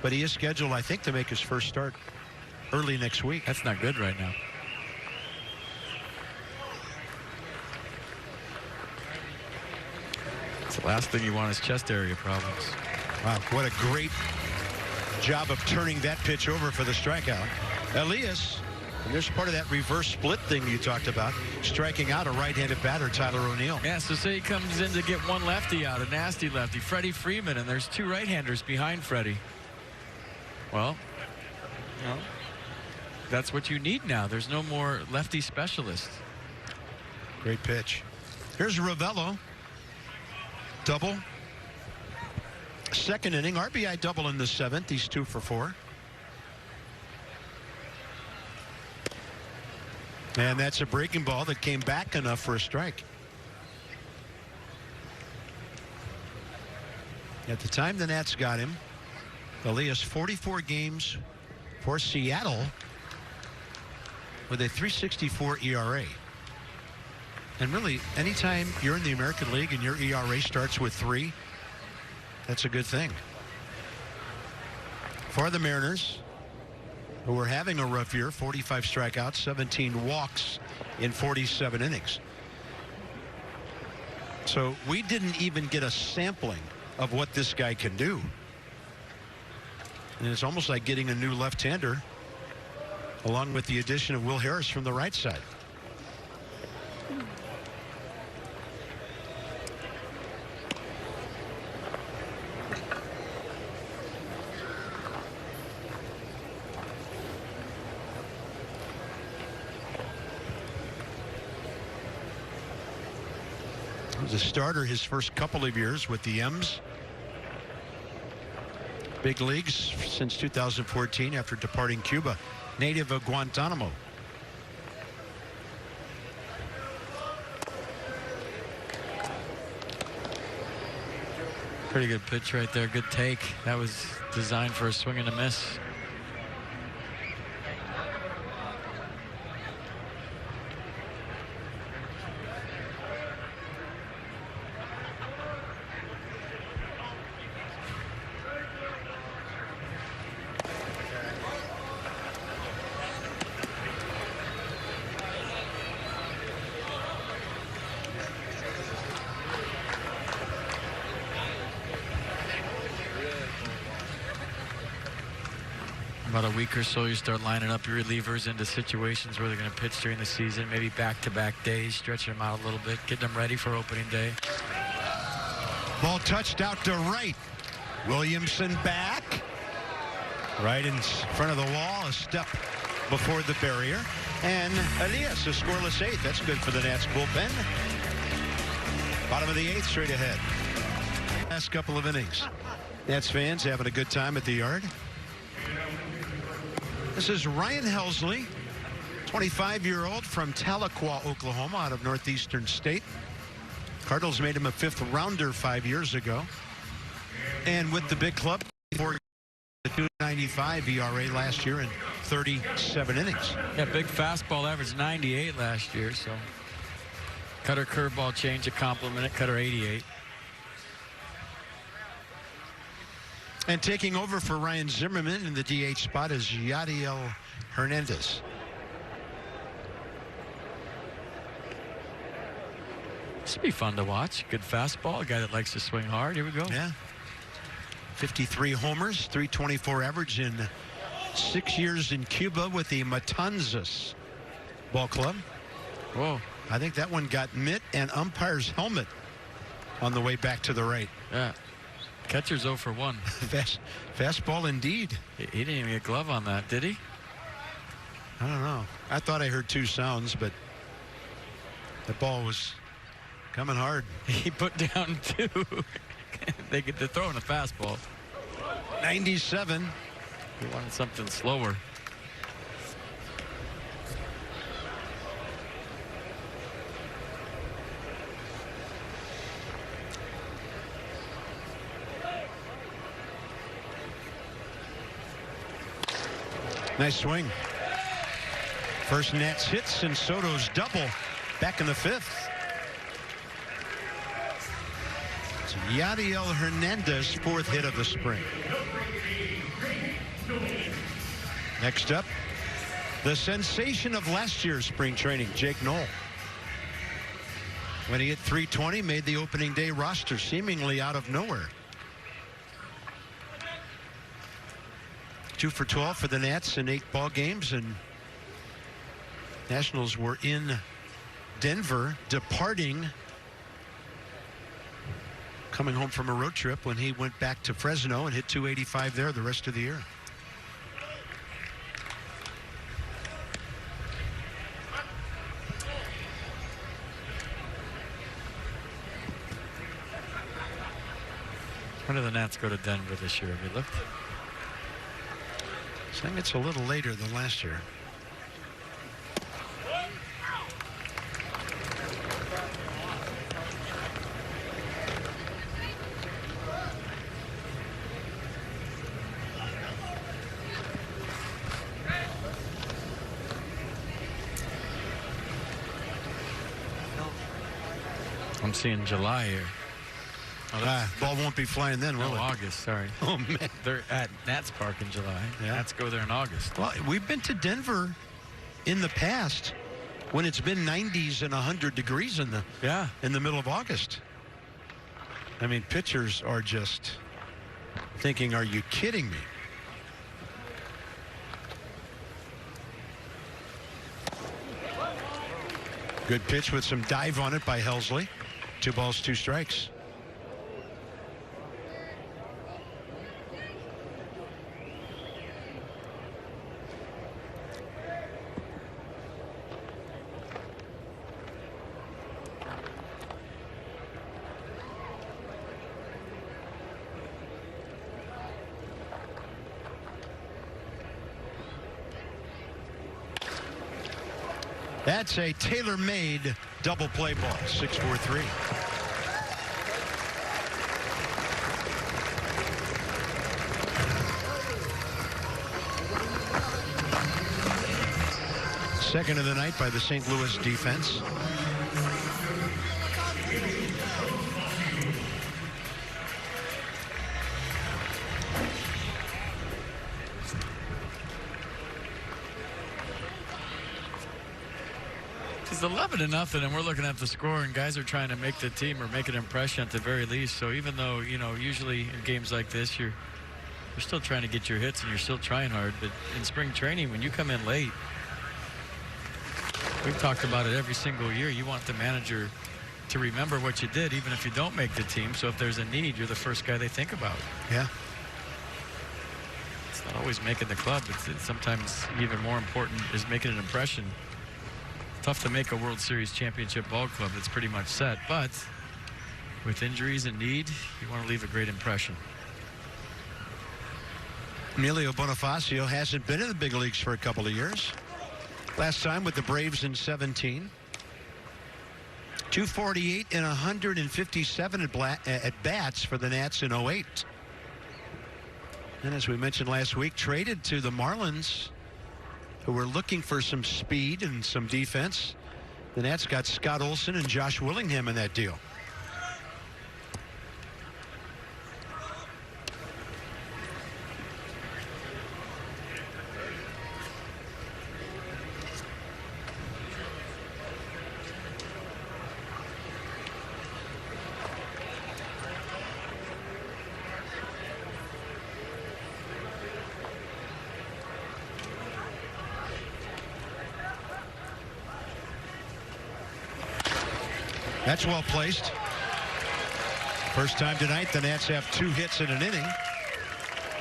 but he is scheduled, I think, to make his first start early next week. That's not good right now. The last thing you want is chest area problems. Wow, what a great job of turning that pitch over for the strikeout. Elias, and there's part of that reverse split thing you talked about, striking out a right-handed batter, Tyler O'Neill. Yeah, so say he comes in to get one lefty out, a nasty lefty, Freddie Freeman, and there's 2 right-handers behind Freddie. Well, that's what you need now. There's no more lefty specialists. Great pitch. Here's Ravello. Double. Second inning, RBI double in the 7th. He's 2 for 4. And that's a breaking ball that came back enough for a strike. At the time the Nats got him, Elias 44 games for Seattle with a 3.64 ERA. And really, anytime you're in the American League and your ERA starts with 3, that's a good thing. For the Mariners, who were having a rough year, 45 strikeouts, 17 walks in 47 innings. So we didn't even get a sampling of what this guy can do. And it's almost like getting a new left-hander, along with the addition of Will Harris from the right side. As a starter his first couple of years with the M's. Big leagues since 2014 after departing Cuba. Native of Guantanamo. Pretty good pitch right there. Good take. That was designed for a swing and a miss. About a week or so, you start lining up your relievers into situations where they're going to pitch during the season, maybe back-to-back days, stretching them out a little bit, getting them ready for opening day. Ball touched out to right. Williamson back. Right in front of the wall, a step before the barrier. And Elias, a scoreless 8th. That's good for the Nats bullpen. Bottom of the 8th, straight ahead. Last couple of innings. Nats fans having a good time at the yard. This is Ryan Helsley, 25-year-old from Tahlequah, Oklahoma, out of northeastern state. Cardinals made him a 5th rounder 5 years ago. And with the big club, for the 2.95 ERA last year in 37 innings. Yeah, big fastball averaged 98 last year, so cutter curveball change a compliment it, cutter 88. And taking over for Ryan Zimmerman in the DH spot is Yadiel Hernandez. This would be fun to watch. Good fastball, a guy that likes to swing hard. Here we go. Yeah. 53 homers, 324 average in 6 years in Cuba with the Matanzas ball club. Whoa. I think that one got mitt and umpire's helmet on the way back to the right. Yeah. Catcher's 0 for 1. Fastball indeed. He didn't even get a glove on that, did he? I don't know. I thought I heard 2 sounds, but the ball was coming hard. He put down 2. They're throwing a fastball. 97. He wanted something slower. Nice swing. First Nats hits and Soto's double back in the 5th. It's Yadiel Hernandez, 4th hit of the spring. Next up, the sensation of last year's spring training, Jake Knoll. When he hit .320, made the opening day roster seemingly out of nowhere. 2 for 12 for the Nats in 8 ball games, and Nationals were in Denver, departing, coming home from a road trip when he went back to Fresno and hit .285 there the rest of the year. When did the Nats go to Denver this year? Have you looked? I think it's a little later than last year. I'm seeing July here. Oh, Ball won't be flying then, will no, it? August, sorry. Oh, man. They're at Nats Park in July. Yeah. Nats go there in August. Well, we've been to Denver in the past when it's been 90s and 100 degrees in the middle of August. I mean, pitchers are just thinking, are you kidding me? Good pitch with some dive on it by Helsley. 2 balls, 2 strikes. That's a tailor-made double play ball, 6-4-3. Second of the night by the St. Louis defense. It's 11-0, and we're looking at the score, and guys are trying to make the team or make an impression at the very least. So even though, you know, usually in games like this, you're still trying to get your hits and you're still trying hard. But in spring training, when you come in late, we've talked about it every single year. You want the manager to remember what you did, even if you don't make the team. So if there's a need, you're the first guy they think about. Yeah. It's not always making the club. It's sometimes even more important is making an impression. Tough to make a World Series championship ball club that's pretty much set, but with injuries and need, you want to leave a great impression. Emilio Bonifacio hasn't been in the big leagues for a couple of years. Last time with the Braves in 17. 248 and 157 at bats for the Nats in 08. And as we mentioned last week, traded to the Marlins who were looking for some speed and some defense. The Nats got Scott Olson and Josh Willingham in that deal. That's well placed. First time tonight the Nats have 2 hits in an inning.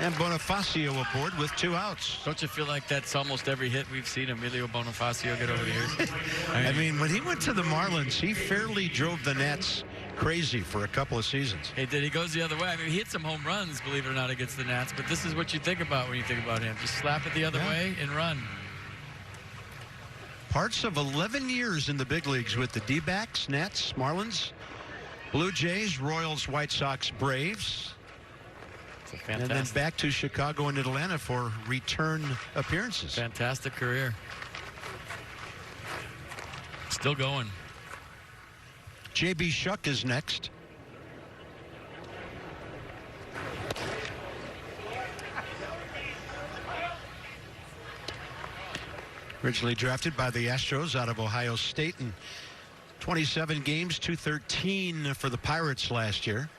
And Bonifacio aboard with 2 outs. Don't you feel like that's almost every hit we've seen Emilio Bonifacio get over the years? I mean, when he went to the Marlins, he fairly drove the Nats crazy for a couple of seasons. He did. He goes the other way. I mean, he hit some home runs, believe it or not, against the Nats. But this is what you think about when you think about him. Just slap it the other way and run. Parts of 11 years in the big leagues with the D-backs, Nats, Marlins, Blue Jays, Royals, White Sox, Braves. And then back to Chicago and Atlanta for return appearances. Fantastic career. Still going. J.B. Shuck is next. Originally drafted by the Astros out of Ohio State, and 27 games, 213 for the Pirates last year.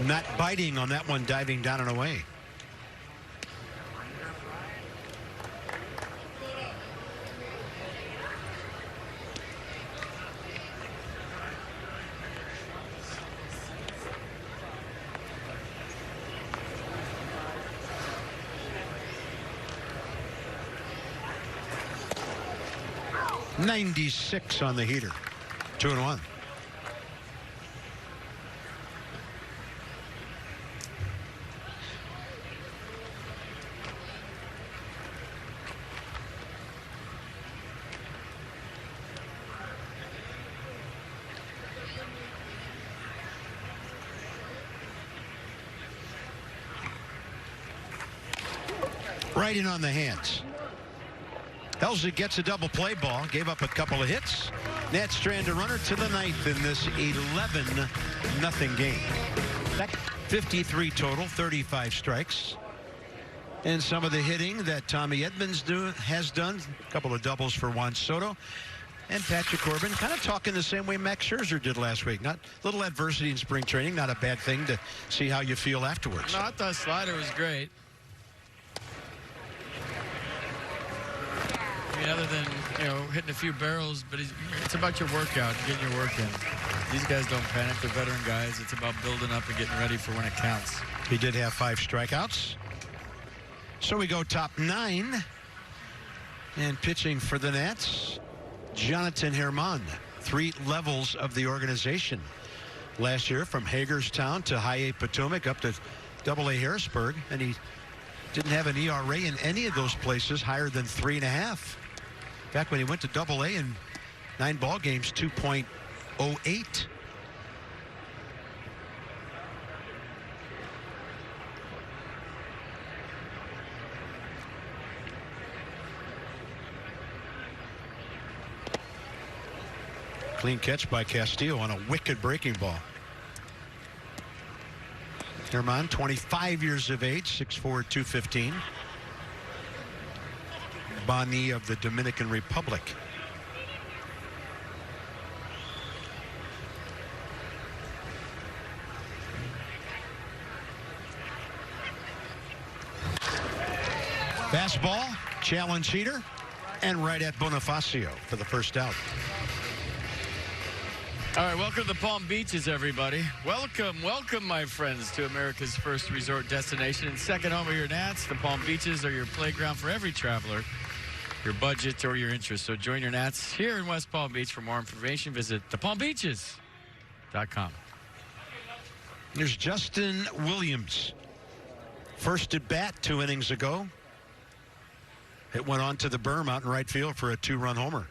Not biting on that one, diving down and away. .96 on the heater. 2-1. Right in on the hands. Helsley gets a double play ball, gave up a couple of hits. Nats strand a runner to the 9th in this 11-0 game. 53 total, 35 strikes. And some of the hitting that Tommy Edmonds has done. A couple of doubles for Juan Soto. And Patrick Corbin kind of talking the same way Max Scherzer did last week. Not little adversity in spring training, not a bad thing to see how you feel afterwards. No, I thought slider was great. I mean, other than, you know, hitting a few barrels, but it's about your workout, getting your work in. These guys don't panic. They're veteran guys. It's about building up and getting ready for when it counts. He did have 5 strikeouts. So we go top 9. And pitching for the Nats, Jonathan Herman. 3 levels of the organization last year, from Hagerstown to High A Potomac up to Double-A Harrisburg, and he didn't have an ERA in any of those places higher than 3.5. Back when he went to Double-A in 9 ball games, 2.08. Clean catch by Castillo on a wicked breaking ball. Herman, 25 years of age, 6'4", 215. Bani of the Dominican Republic. Fastball, challenge heater, and right at Bonifacio for the first out. All right, welcome to Palm Beaches, everybody. Welcome, my friends, to America's first resort destination and second home of your Nats. The Palm Beaches are your playground for every traveler, your budget or your interest. So join your Nats here in West Palm Beach. For more information, visit thepalmbeaches.com. There's Justin Williams. First at bat 2 innings ago. It went on to the berm out in right field for a 2-run homer.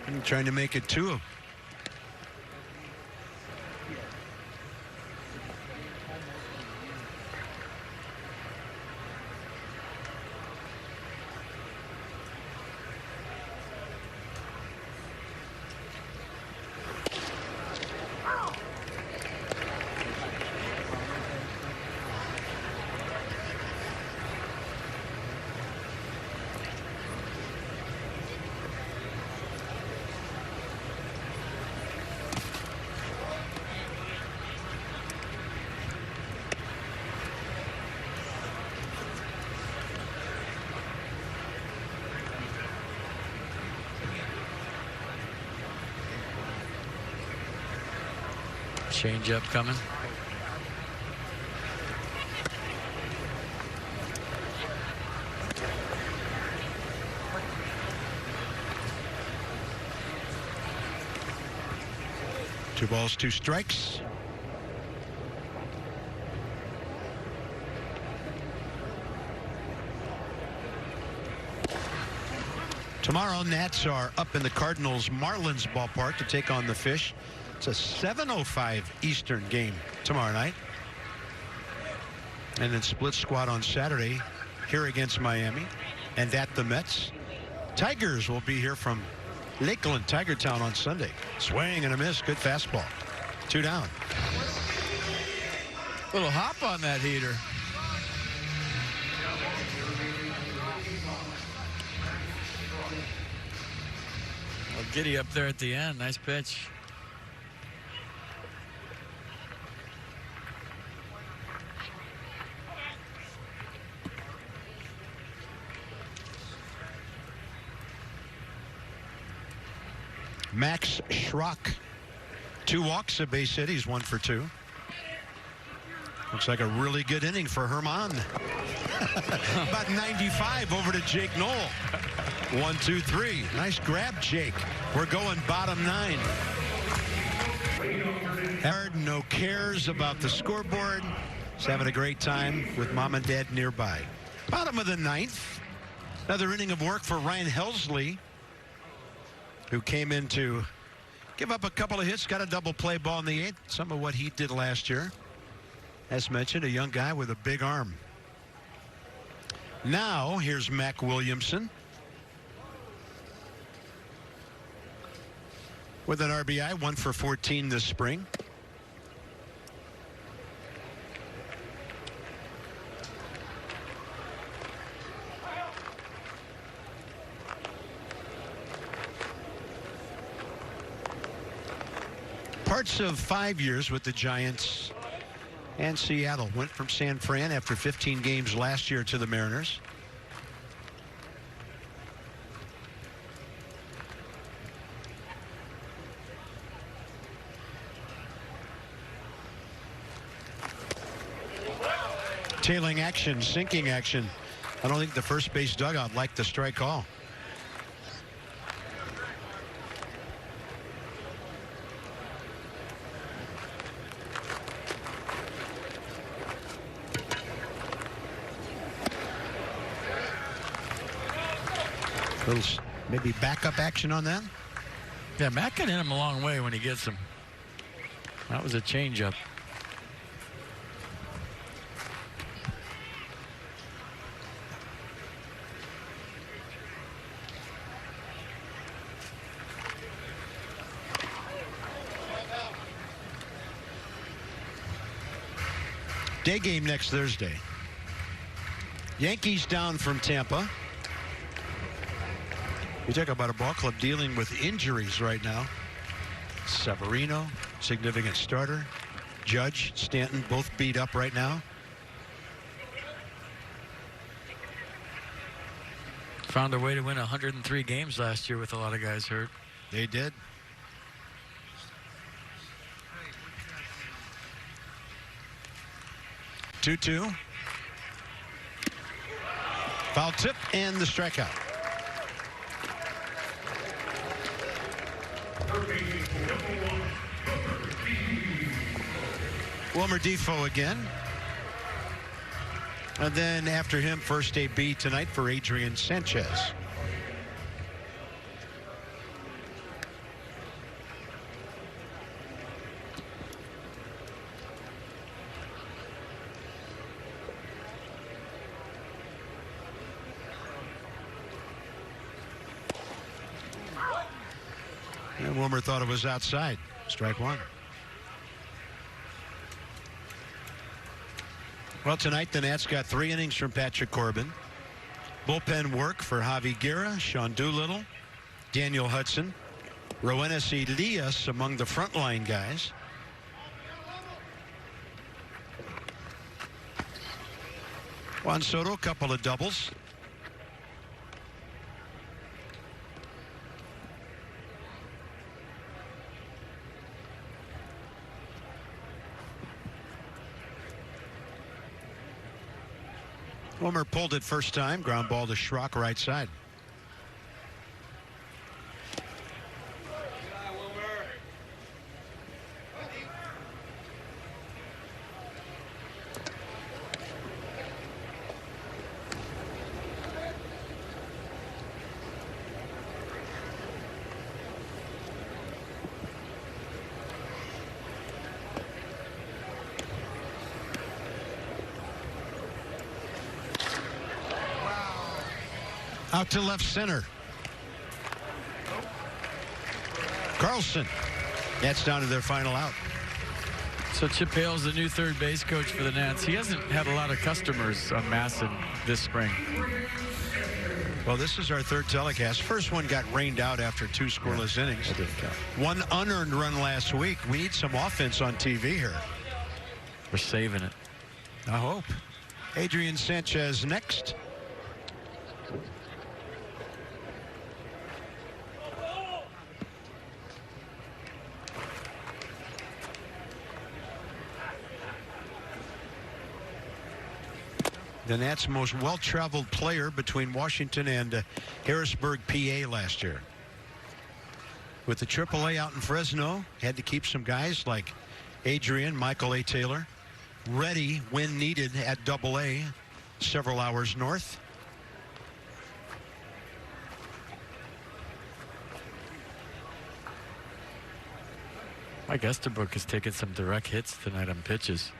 And trying to make it 2. Change up coming. Two balls, 2 strikes. Tomorrow, Nats are up in the Cardinals Marlins ballpark to take on the Fish. It's a 7:05 Eastern game tomorrow night. And then split squad on Saturday here against Miami and at the Mets. Tigers will be here from Lakeland, Tiger Town on Sunday. Swing and a miss. Good fastball. 2 down. Little hop on that heater. Well, giddy up there at the end. Nice pitch. Max Schrock, 2 walks, a base hit. He's 1 for 2. Looks like a really good inning for Herman. About 95 over to Jake Knoll. 1, 2, 3. Nice grab, Jake. We're going bottom 9. No cares about the scoreboard. He's having a great time with mom and dad nearby. Bottom of the 9th. Another inning of work for Ryan Helsley, who came in to give up a couple of hits, got a double play ball in the 8th, some of what he did last year. As mentioned, a young guy with a big arm. Now, here's Mac Williamson with an RBI, 1 for 14 this spring. Parts of 5 years with the Giants and Seattle. Went from San Fran after 15 games last year to the Mariners. Tailing action, sinking action. I don't think the first base dugout liked the strike call. Little maybe backup action on that. Yeah, Matt can hit him a long way when he gets him. That was a changeup. Day game next Thursday. Yankees down from Tampa. You talk about a ball club dealing with injuries right now. Severino, significant starter. Judge, Stanton, both beat up right now. Found a way to win 103 games last year with a lot of guys hurt. They did. Two. Foul tip and the strikeout. Wilmer Defoe again. And then after him, first AB tonight for Adrian Sanchez. And Wilmer thought it was outside. Strike one. Well, tonight the Nats got 3 innings from Patrick Corbin. Bullpen work for Javi Guerra, Sean Doolittle, Daniel Hudson, Roenis Elias among the frontline guys. Juan Soto, a couple of doubles. Wilmer pulled it first time. Ground ball to Schrock, right side. Out to left center. Carlson. That's down to their final out. So Chip Hale's the new third base coach for the Nats. He hasn't had a lot of customers on Masson this spring. Well, this is our third telecast. First one got rained out after 2 scoreless innings. One unearned run last week. We need some offense on TV here. We're saving it. I hope. Adrian Sanchez next. The Nats' most well-traveled player between Washington and Harrisburg, PA last year. With the AAA out in Fresno, had to keep some guys like Adrian, Michael A. Taylor, ready when needed at AA, several hours north. Mike Estabrook has taken some direct hits tonight on pitches.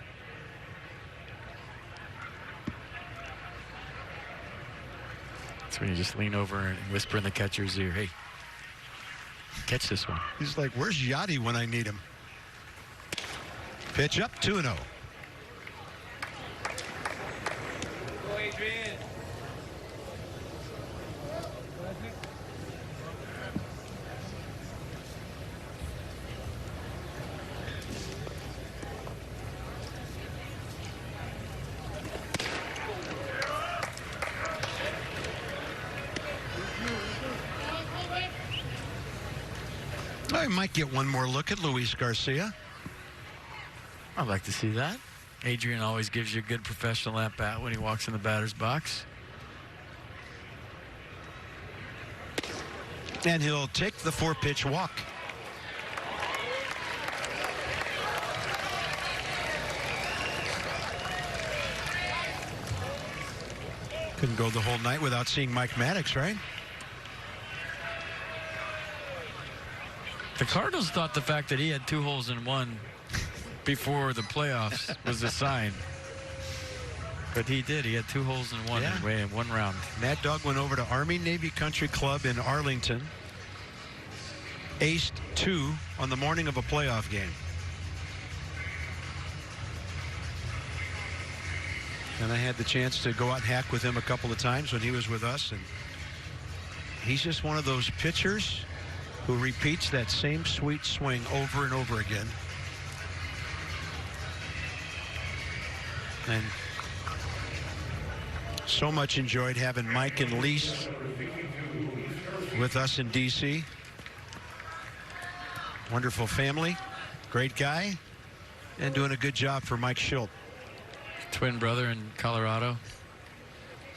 That's when you just lean over and whisper in the catcher's ear, hey, catch this one. He's like, where's Yachty when I need him? Pitch up, 2-0. Go, Adrian. I might get one more look at Luis Garcia. I'd like to see that. Adrian always gives you a good professional at bat when he walks in the batter's box. And he'll take the 4-pitch walk. Couldn't go the whole night without seeing Mike Maddox, right? The Cardinals thought the fact that he had 2 holes in 1 before the playoffs was a sign. But he did. He had 2 holes in 1 in 1 round. Mad Dog went over to Army-Navy Country Club in Arlington. Aced 2 on the morning of a playoff game. And I had the chance to go out and hack with him a couple of times when he was with us. And he's just one of those pitchers who repeats that same sweet swing over and over again. And so much enjoyed having Mike and Lise with us in D.C. Wonderful family, great guy, and doing a good job for Mike Schilt. Twin brother in Colorado.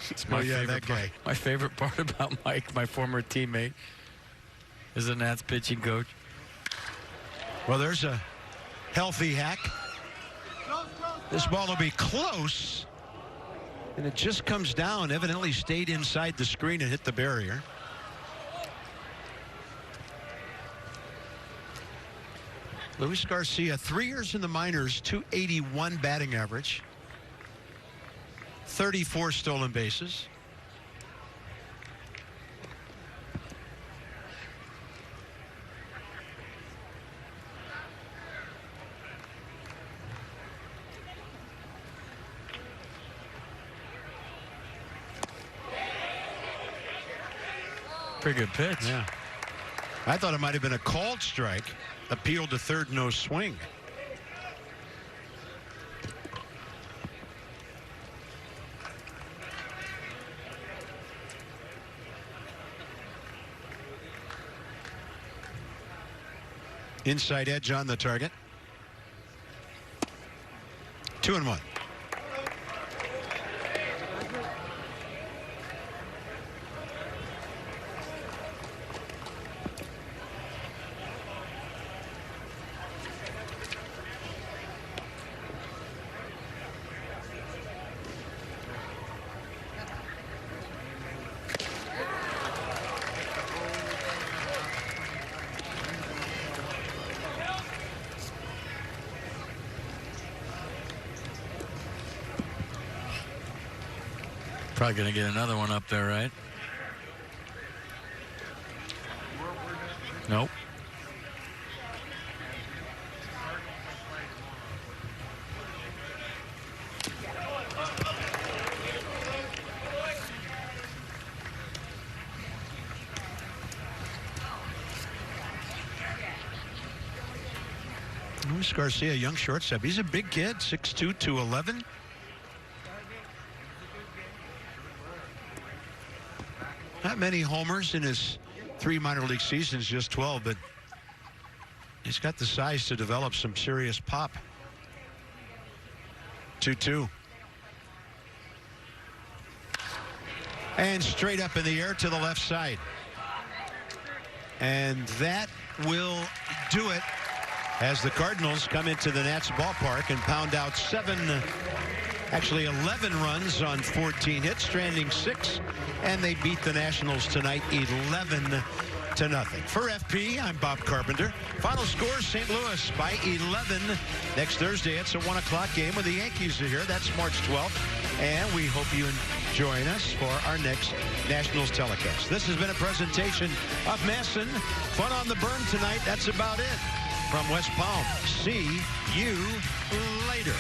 It's my favorite that guy. My favorite part about Mike, my former teammate, is the Nats pitching coach. Well, there's a healthy hack. This ball will be close. And it just comes down, evidently stayed inside the screen and hit the barrier. Luis Garcia, 3 years in the minors, .281 batting average. 34 stolen bases. Pretty good pitch. Yeah. I thought it might have been a called strike. Appealed to third, no swing. Inside edge on the target. 2-1. Probably going to get another one up there, right? Nope. Luis Garcia, young shortstop. He's a big kid, 6'2", 211. Not many homers in his 3 minor league seasons, just 12, but he's got the size to develop some serious pop. 2-2. And straight up in the air to the left side. And that will do it as the Cardinals come into the Nats ballpark and pound out 11 runs on 14 hits, stranding 6, and they beat the Nationals tonight 11-0. For FP, I'm Bob Carpenter. Final score, St. Louis by 11. Next Thursday, it's a 1 o'clock game when the Yankees are here. That's March 12th, and we hope you join us for our next Nationals telecast. This has been a presentation of Masson. Fun on the burn tonight. That's about it from West Palm. See you later.